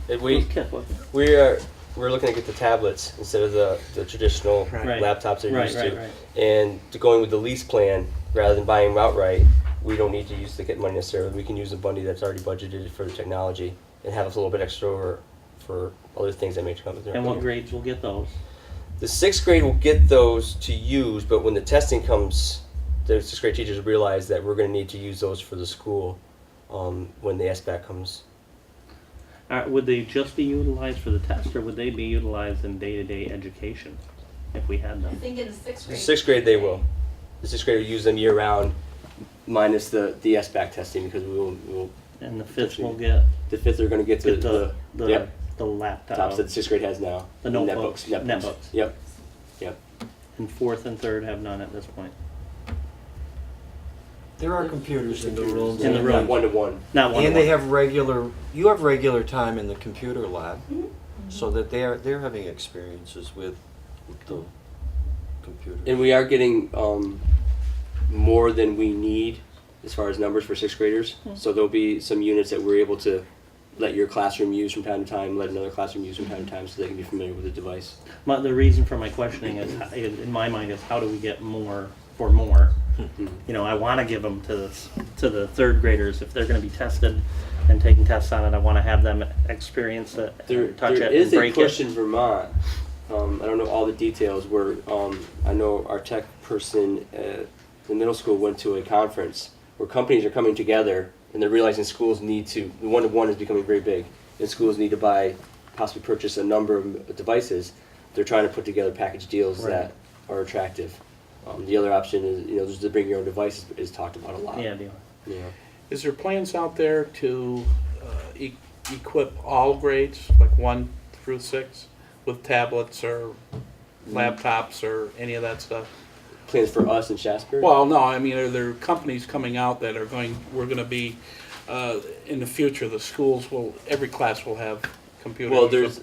It was KIP, wasn't it? We're looking to get the tablets instead of the traditional Right. laptops they're used to. Right. And going with the lease plan, rather than buying them outright, we don't need to use the kit money necessarily. We can use the money that's already budgeted for the technology and have a little bit extra over for other things that may come with it. And what grades will get those? The 6th grade will get those to use, but when the testing comes, the 6th grade teachers realize that we're going to need to use those for the school when the SBAC comes. Would they just be utilized for the test, or would they be utilized in day-to-day education if we had I them? think in the 6th The grade. 6th grade they will. The 6th grade will use them year round, minus the SBAC testing, because we will. And the 5th will get The 5th are going to get the the laptop. tops that the 6th grade has now. The notebooks. Netbooks. Yep. And 4th and 3rd have none at this point. There are computers in the rooms. In the room. Not 1-to-1. Not one. And they have you have regular time in the computer lab, so that they're having experiences with the computers. And we are getting more than we need as far as numbers for 6th graders. So there'll be some units that we're able to let your classroom use from time to time, let another classroom use from time to time, so they can be familiar with the device. The reason for my questioning is, in my mind, is how do we get more for more? I want to give them to the 3rd graders if they're going to be tested and taking tests on it. I want to have them experience it, touch There it, is and a break push it. in Vermont. I don't know all the details. Where I know our tech person at the middle school went to a conference where companies are coming together and they're realizing schools need to. The 1-to-1 is becoming very big, and schools need to possibly purchase a number of devices. They're trying to put together package deals that are attractive. The other option is, just to bring your own device is talked about a lot. Yeah, deal. Is there plans out there to equip all grades, like 1 through 6, with tablets or laptops or any of that stuff? Plans for us in Shaftsbury? Well, no, I mean, are there companies coming out that we're going to be, in the future, every class will have computers? Well, there's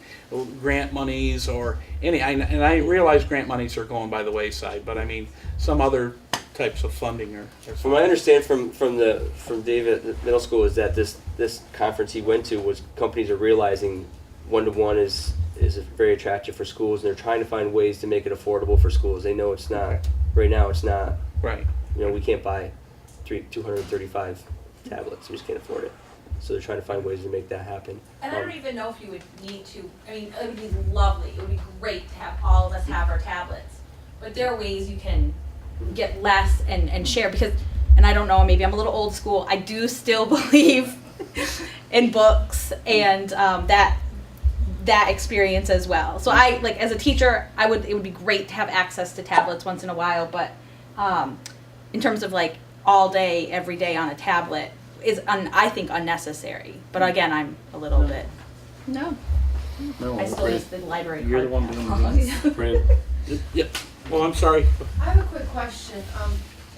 grant monies or and I realize grant monies are going by the wayside, but I mean, some other types of funding or From what I understand from David at middle school is that this conference he went to was companies are realizing 1-to-1 is very attractive for schools, and they're trying to find ways to make it affordable for schools. They know it's not right now. It's not right. We can't buy 235 tablets. We just can't afford it. So they're trying to find ways to make that happen. And I don't even know if you would need to, I mean, it would be lovely, it would be great to have all of us have our tablets. But there are ways you can get less and share, because, and I don't know, maybe I'm a little old school, I do still believe in books and that experience as well. So I like as a teacher, it would be great to have access to tablets once in a while, but in terms of like all day, every day on a tablet is I think unnecessary. But again, I'm a little bit No. No, I still use the library You're the card one now. doing this. Fran? Yeah, well, I'm sorry. I have a quick question.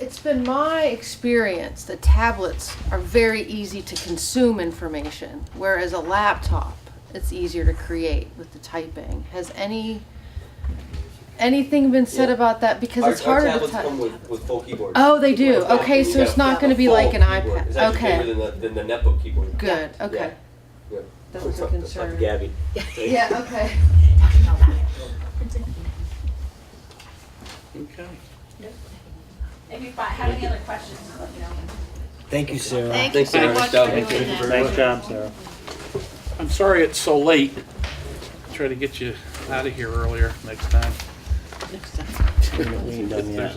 It's been my experience that tablets are very easy to consume information, whereas a laptop, it's easier to create with the typing. Has anything been said Yeah. about that? Because it's harder to tablets type. come with full keyboards. Oh, they do. Full Okay, keyboard. so it's not going to be like an Full keyboard. iPad. It's actually Okay, bigger than the netbook keyboard. good. Okay, Yeah. that was a That's like concern. Gabby. Yeah. Okay. Okay. If you have any other questions, let me know. Thank you, Sarah. Thank you Thanks, so Sarah. much Nice for job. doing that. Nice job, Sarah. I'm sorry it's so late. Try to get you out of here earlier next time. We ain't done If yet. there's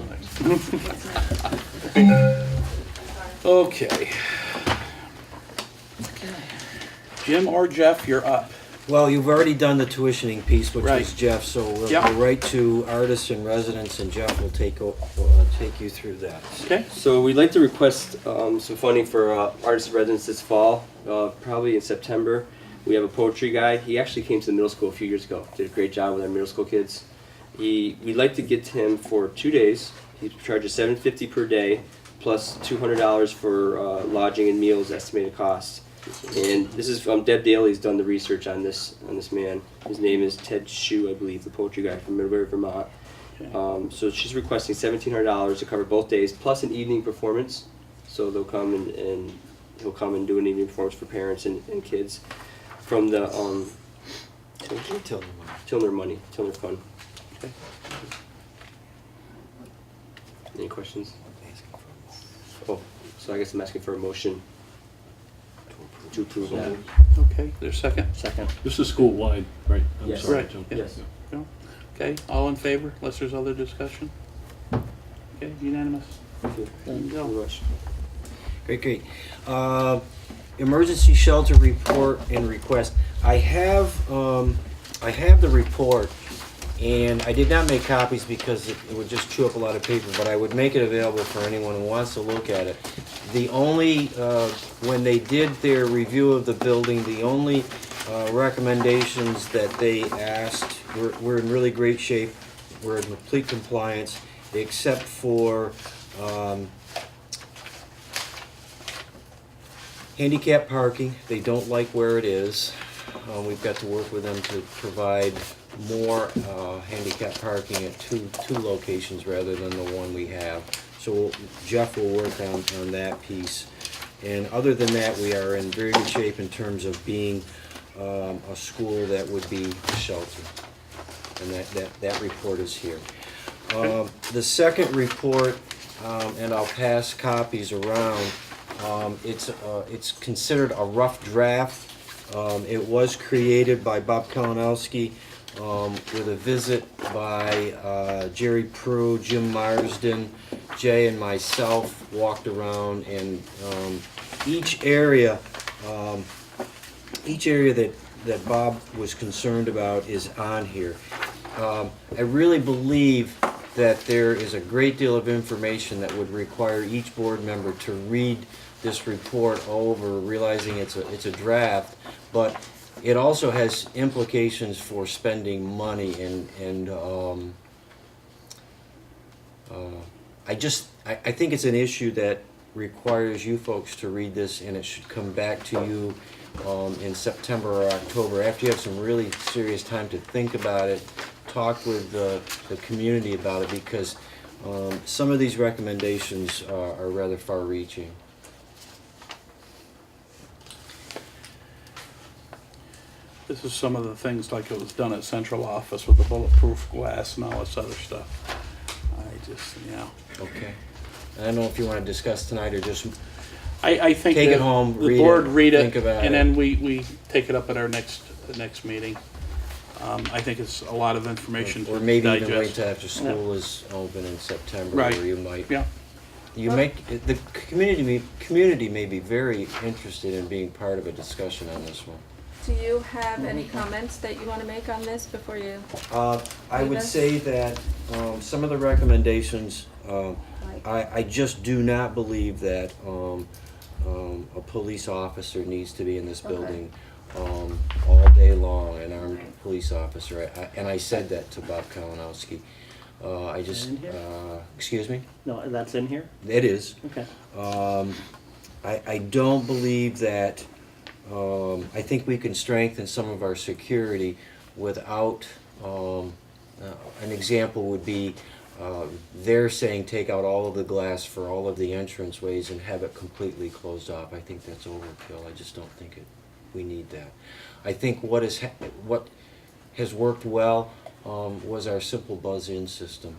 a next. Okay. Jim or Jeff, you're up. Well, you've already done the tuitioning piece, which Right. was Jeff, so we'll Yep. go right to artists and residents, and Jeff will take you through that. Okay? So we'd like to request some funding for artists and residents this fall, probably in September. We have a poetry guy. He actually came to the middle school a few years ago. Did a great job with our middle school kids. We'd like to get him for 2 days. He charges $750 per day, plus $200 for lodging and meals estimated cost. And this is from Deb Daly's done the research on this man. His name is Ted Shue, I believe, the poetry guy from Middlebury, Vermont. So she's requesting $1,700 to cover both days, plus an evening performance. So they'll come and he'll come and do an evening performance for parents and kids from the Tilner Fund. Okay. Any questions? Oh, so I guess I'm asking for a motion to approve that. Okay, there's a second? Second. This is school-wide, right? I'm Yes. sorry, Right, Jim. yeah. Yes. No? Okay, all in favor, unless there's other discussion? Okay, unanimous. Thank you There you very go. much. Great. Emergency shelter report and request. I have the report, and I did not make copies because it would just chew up a lot of paper, but I would make it available for anyone who wants to look at it. The only, when they did their review of the building, the only recommendations that they asked, we're in really great shape. We're in complete compliance, except for handicap parking. They don't like where it is. We've got to work with them to provide more handicap parking at two locations rather than the one we have. So Jeff will work on that piece. And other than that, we are in very good shape in terms of being a school that would be a shelter. And that report is here. The second report, and I'll pass copies around, it's considered a rough draft. It was created by Bob Kalinowski with a visit by Jerry Prue, Jim Marsden, Jay, and myself. Walked around, and each area that Bob was concerned about is on here. I really believe that there is a great deal of information that would require each board member to read this report over, realizing it's a draft, but it also has implications for spending money, and I think it's an issue that requires you folks to read this, and it should come back to you in September or October after you have some really serious time to think about it. Talk with the community about it, because some of these recommendations are rather far-reaching. This is some of the things like it was done at central office with the bulletproof glass and all this other stuff. Okay. I don't know if you want to discuss tonight or just I think take that it home, the read board it, read it, think about and it. then we take it up at our next meeting. I think it's a lot of information Or to maybe even wait digest. till after school is open in September, Right. where you might. Yeah. You make, the community may be very interested in being part of a discussion on this one. Do you have any comments that you want to make on this before you? I would Davis? say that some of the recommendations, I just do not believe that a police officer needs to be in this building all day long, an armed police officer. And I said that to Bob Kalinowski. I just, In here? excuse me? No, that's in here? It is. Okay. I don't believe that, I think we can strengthen some of our security without, an example would be, they're saying take out all of the glass for all of the entranceways and have it completely closed off. I think that's overkill. I just don't think we need that. I think what has worked well was our simple buzz-in system.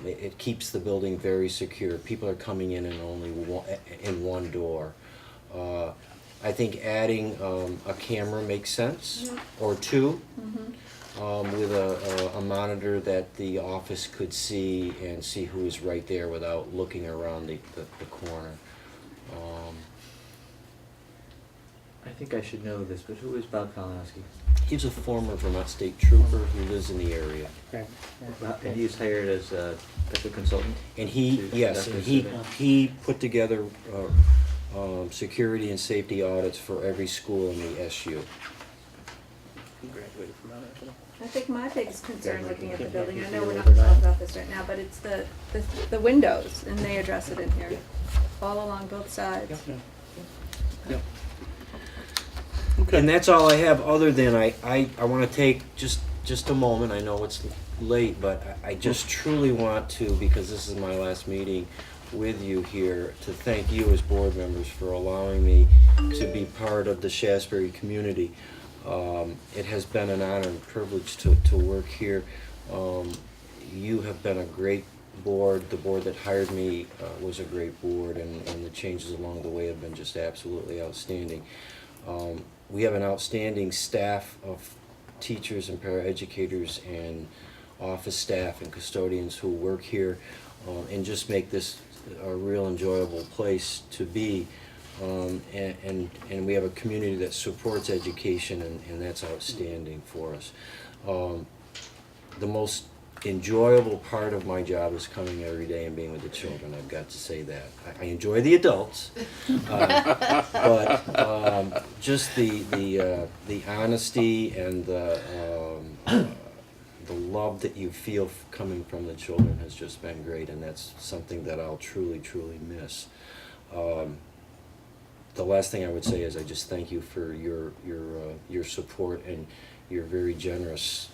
It keeps the building very secure. People are coming in and only in one door. I think adding a camera makes sense, or two, with a monitor that the office could see and see who is right there without looking around the corner. I think I should know this, but who is Bob Kalinowski? He's a former Vermont State Trooper who lives in the area. Okay. And he's hired as a consultant? And he, To yes, conduct and this event? he put together security and safety audits for every school in the SU. He graduated from Mount Angelo. I think my biggest concern looking at the building, I know we're not talking about this right now, but it's the windows, and they address it in here, all along both sides. Yep. And that's all I have, other than I want to take just a moment, I know it's late, but I just truly want to, because this is my last meeting with you here, to thank you as board members for allowing me to be part of the Shaftsbury community. It has been an honor and privilege to work here. You have been a great board. The board that hired me was a great board, and the changes along the way have been just absolutely outstanding. We have an outstanding staff of teachers and paraeducators and office staff and custodians who work here and just make this a real enjoyable place to be. And we have a community that supports education, and that's outstanding for us. The most enjoyable part of my job is coming every day and being with the children. I've got to say that. I enjoy the adults, but just the honesty and the love that you feel coming from the children has just been great, and that's something that I'll truly miss. The last thing I would say is I just thank you for your support and your very generous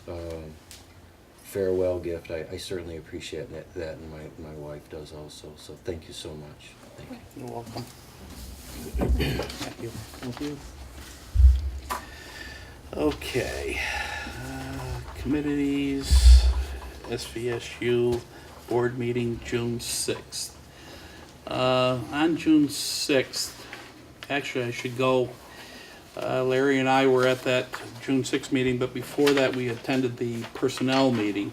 farewell gift. I certainly appreciate that, and my wife does also. So thank you so much. Thank you. You're welcome. Thank you. Thank you. Okay. Committees, SVSU board meeting June 6th. On June 6th, actually I should go, Larry and I were at that June 6th meeting, but before that we attended the personnel meeting.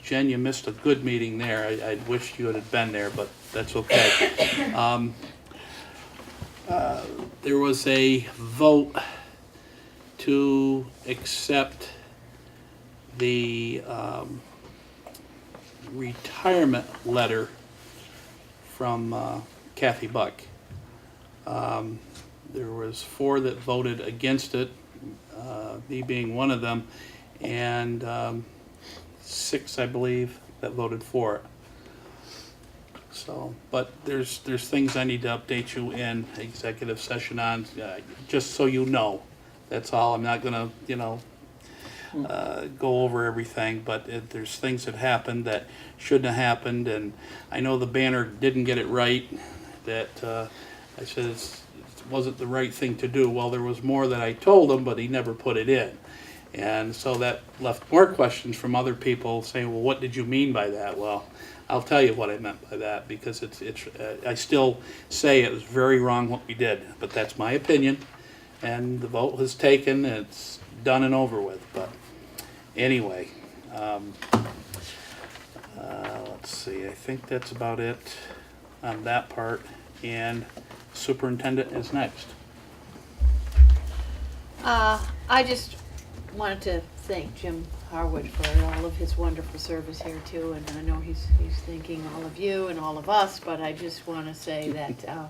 Jen, you missed a good meeting there. I wished you had been there, but that's okay. There was a vote to accept the retirement letter from Kathy Buck. There was 4 that voted against it, me being one of them, and 6, I believe, that voted for it. So, but there's things I need to update you in executive session on, just so you know. That's all. I'm not gonna, go over everything, but there's things that happened that shouldn't have happened, and I know the banner didn't get it right. That I said it wasn't the right thing to do. Well, there was more that I told him, but he never put it in. And so that left more questions from other people saying, well, what did you mean by that? Well, I'll tell you what I meant by that, because I still say it was very wrong what we did, but that's my opinion, and the vote was taken, and it's done and over with. But anyway, let's let's see, I think that's about it on that part, and superintendent is next. I just wanted to thank Jim Harwood for all of his wonderful service here too, and I know he's thanking all of you and all of us, but I just want to say that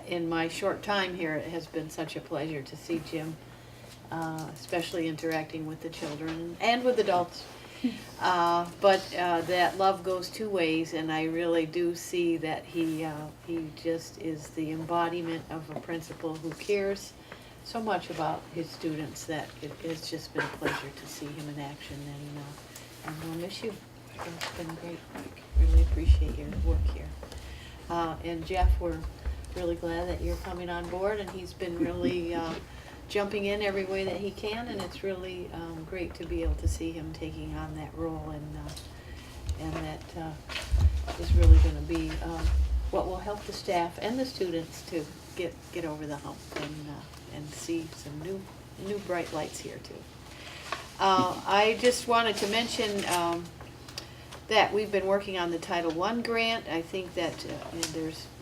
in my short time here, it has been such a pleasure to see Jim, especially interacting with the children and with adults. But that love goes two ways, and I really do see that he just is the embodiment of a principal who cares so much about his students that it's just been a pleasure to see him in action, and we'll miss you. It's been great. Really appreciate your work here. And Jeff, we're really glad that you're coming on board, and he's been really jumping in every way that he can, and it's really great to be able to see him taking on that role, and that is really going to be what will help the staff and the students to get over the hump and see some new bright lights here too. I just wanted to mention that we've been working on the Title I grant. I think that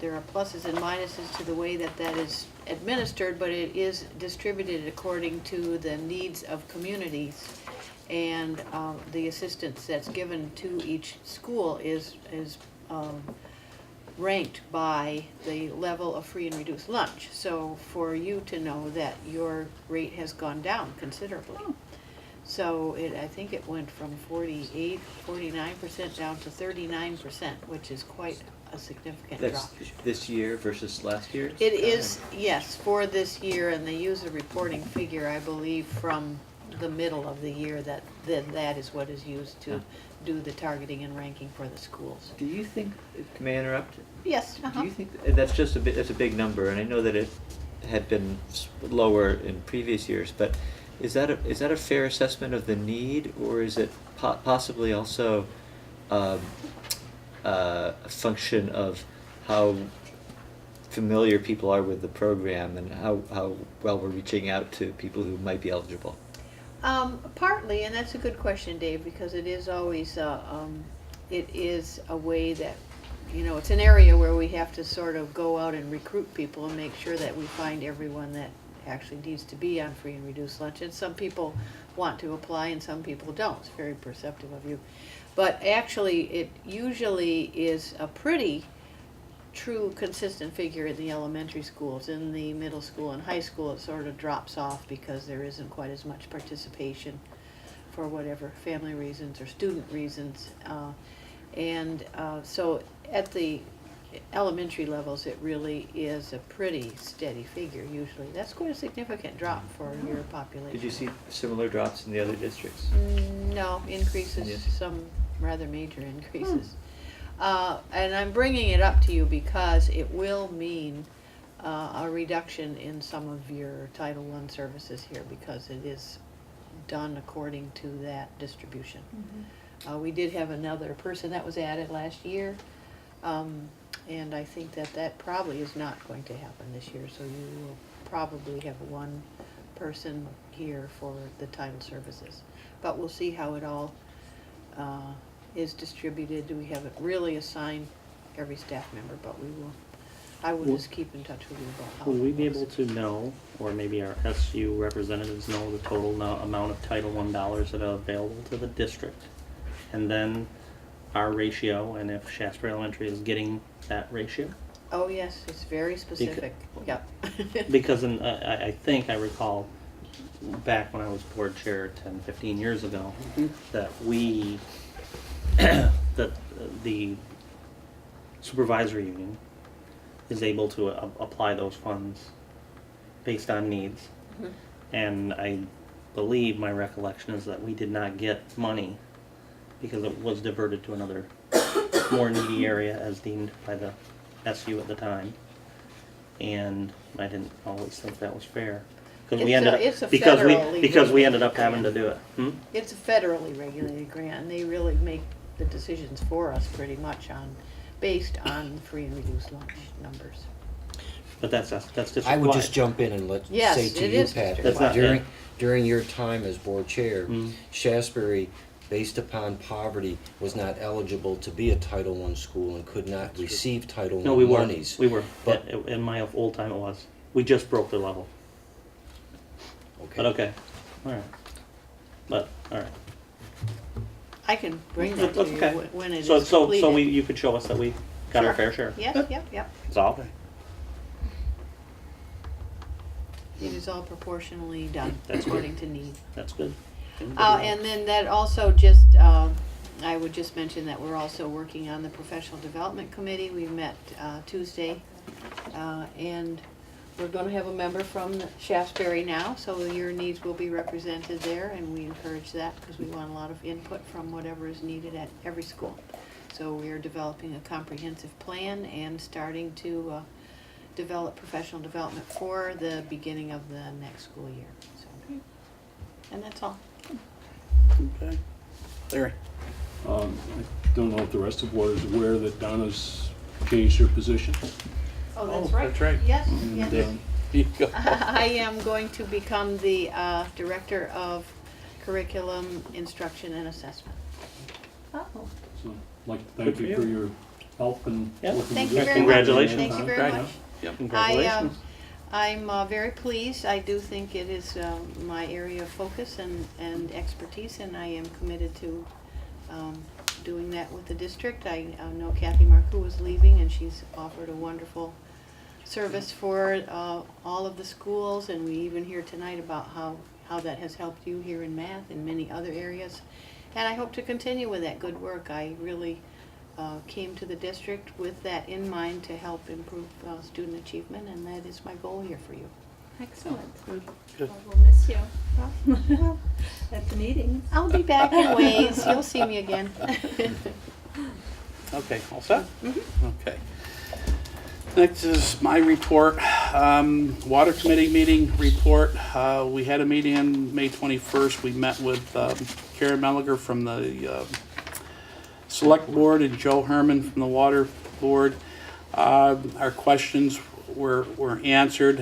there are pluses and minuses to the way that is administered, but it is distributed according to the needs of communities, and the assistance that's given to each school is ranked by the level of free and reduced lunch. So for you to know that your rate has gone down considerably. So I think it went from 49% down to 39%, which is quite a significant That's drop. this year versus last year? It is, yes, for this year, and they use a reporting figure, I believe, from the middle of the year, that is what is used to do the targeting and ranking for the schools. Do you think, may I interrupt? Yes, Do you think, that's just that's a big number, and I know that it had been lower in previous years, but is that a fair assessment of the need, or is it possibly also a function of how familiar people are with the program and how well we're reaching out to people who might be eligible? Partly, and that's a good question, Dave, because it is always it is a way that, it's an area where we have to sort of go out and recruit people and make sure that we find everyone that actually needs to be on free and reduced lunch. And some people want to apply and some people don't. It's very perceptive of you. But actually, it usually is a pretty true, consistent figure in the elementary schools. In the middle school and high school, it sort of drops off because there isn't quite as much participation for whatever family reasons or student reasons. So at the elementary levels, it really is a pretty steady figure usually. That's quite a significant drop for your population. Did you see similar drops in the other districts? No, increases, Yes. some rather major increases. And I'm bringing it up to you because it will mean a reduction in some of your Title I services here, because it is done according to that distribution. We did have another person that was added last year, and I think that probably is not going to happen this year, so you will probably have one person here for the title services. But we'll see how it all is distributed. We haven't really assigned every staff member, but we will. I will just keep in touch with you about how. Will we be it able goes. to know, or maybe our SU representatives know, the total amount of Title I dollars that are available to the district? And then our ratio, and if Shaftsbury Elementary is getting that ratio? Oh, yes, it's very specific. Yep. Because I think I recall back when I was board chair 10, 15 years ago, that that the supervisory union is able to apply those funds based on needs. And I believe my recollection is that we did not get money because it was diverted to another more needy area as deemed by the SU at the time. And I didn't always think that was fair. Because we ended It's a up because we federally ended up having to regulated do it. It's a federally regulated grant, and they really make the decisions for us pretty much based on free and reduced lunch numbers. But that's just I would just jump in and Yes, say to it you, is Pat, That's not- during your time as board chair, Shaftsbury based upon poverty, was not eligible to be a Title I school and could not receive Title I No, we were. monies. We were. But- In my old time it was. We just broke the level. But okay. All right. But, all right. I can bring that to That's you okay. when it is So completed. you could show us that we got our Sure. fair share. Yep, yep, yep. That's all. It is all proportionally done That's good. according to need. That's good. And then that also just, I would just mention that we're also working on the Professional Development Committee. We met Tuesday, and we're gonna have a member from Shaftsbury now, so your needs will be represented there, and we encourage that because we want a lot of input from whatever is needed at every school. So we are developing a comprehensive plan and starting to develop professional development for the beginning of the next school year. So, and that's all. Okay. Larry? I don't know if the rest of the board is aware that Donna's changed her position. Oh, that's right. That's right. Yes, And, yes. There you go. I am going to become the Director of Curriculum, Instruction, and Assessment. Oh. So I'd like to thank Good for you for you. your help and Yeah. working Thank with you us. very much. Congratulations. Thank you very Right. much. Yep. Congratulations. I'm very pleased. I do think it is my area of focus and expertise, and I am committed to doing that with the district. I know Kathy Marcoux is leaving, and she's offered a wonderful service for all of the schools, and we even hear tonight about how that has helped you here in math and many other areas. And I hope to continue with that good work. I really came to the district with that in mind to help improve student achievement, and that is my goal here for you. Excellent. Good. Well, we'll miss you. Well, at the meetings. I'll be back in ways. You'll see me again. Okay, all set? Okay. Next is my report, Water Committee meeting report. We had a meeting on May 21st. We met with Karen Melliger from the Select Board and Joe Herman from the Water Board. Our questions were answered.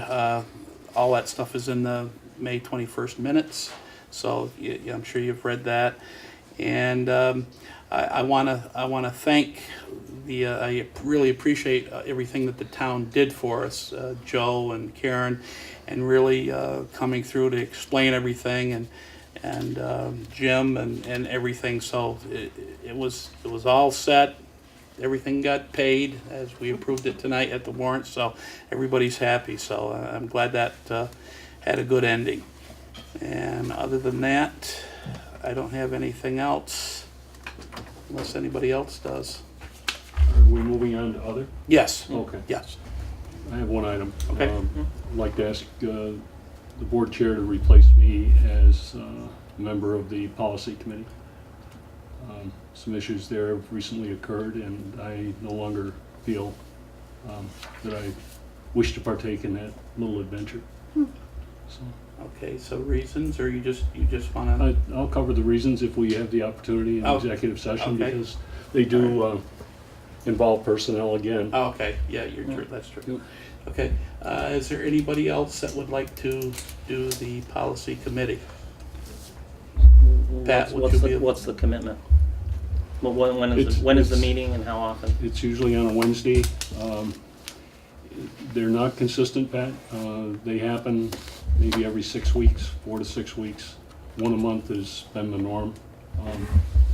All that stuff is in the May 21st minutes, so I'm sure you've read that. And I want to thank I really appreciate everything that the town did for us, Joe and Karen, and really coming through to explain everything, and Jim and everything. So it was all set. Everything got paid as we approved it tonight at the warrant. So everybody's happy. So I'm glad that had a good ending. And other than that, I don't have anything else, unless anybody else does. Are we moving on to other? Yes. Okay. Yes. I have one item. Okay. I'd like to ask the board chair to replace me as a member of the policy committee. Some issues there have recently occurred, and I no longer feel that I wish to partake in that little adventure. So Okay. So reasons, or you just want to? I'll cover the reasons if we have the opportunity in Oh, executive session, okay. because they do involve personnel again. Oh, okay. Yeah, you're true. That's true. Yep. Okay. Is there anybody else that would like to do the policy committee? Pat, would you be? What's the commitment? Well, when is the It's- meeting and how often? It's usually on a Wednesday. They're not consistent, Pat. They happen maybe every 6 weeks, 4 to 6 weeks. One a month has been the norm.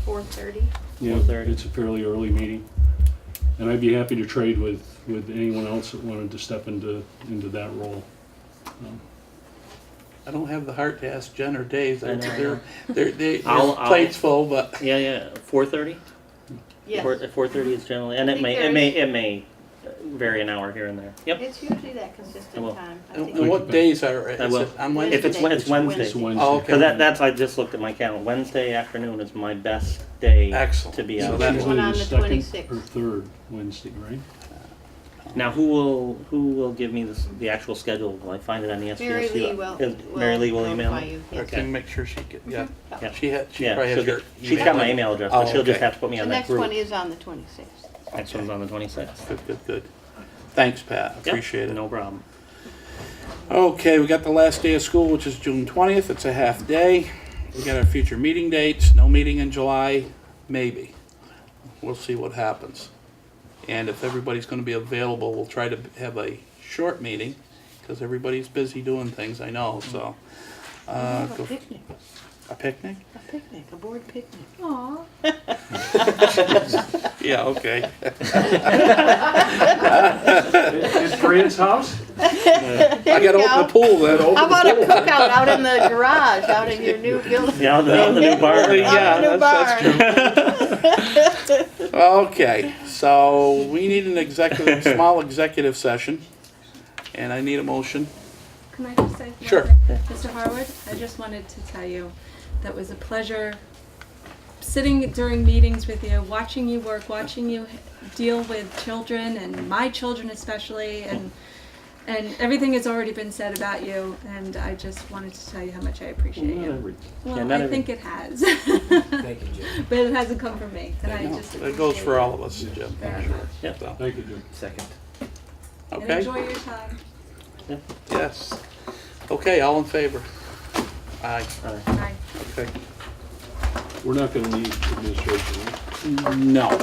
4:30. Yeah, 4:30. it's a fairly early meeting. And I'd be happy to trade with anyone else that wanted to step into that role. I don't have the heart to ask Jen or Dave. I know. Their I'll- plate's full, but Yeah, 4:30? Yes. 4:30 is generally, and I it think may there vary an hour here and there. Yep. It's usually that consistent Well, time. I and think. and what days are I is will. it on Wednesday? If it's Wednesday. It's Wednesday. Oh, okay. So that's, I just looked at my calendar. Wednesday afternoon is my best day Excellent. to be So out. that's Usually one on the the second 26th. or third Wednesday, right? Now, who will give me the actual schedule? Will I find it on the SVSU? Mary Lee will. Mary Lee will email notify me? you, Or yes. can you make sure she get, yeah. Yeah. She Yeah, probably has your she's got my email. email address, Oh, but she'll just okay. have to put me The on that next group. one is on the 26th. Next one's on the 26th. Good. Thanks, Pat. Yep, Appreciate it. No problem. Okay, we got the last day of school, which is June 20th. It's a half day. We got our future meeting dates, no meeting in July, maybe. We'll see what happens. And if everybody's gonna be available, we'll try to have a short meeting, because everybody's busy doing things, I know, so. Have go- a picnic, A picnic? a board picnic. Aw. Yeah, okay. At Fred's house? I gotta open the pool then. How about a cookout out in the garage, out in your new building? Yeah, on the new bar. Yeah, New that's true. Okay, so we need an executive, small executive session, and I need a motion. Can I just say? one Sure. thing? Mr. Harwood, I just wanted to tell you that was a pleasure sitting during meetings with you, watching you work, watching you deal with children and my children especially, and everything has already been said about you, and I just wanted to tell you how much I appreciate you. Well, I think it has. Thank you, Jim. But it hasn't come from me, and I just It goes appreciate for it. all of us, Jim. Very much. Yeah. So, Thank you, Jim. Second. And okay, enjoy your time. yes. Okay, all in favor? Aye, Bye. okay. We're not gonna need administration, right? No.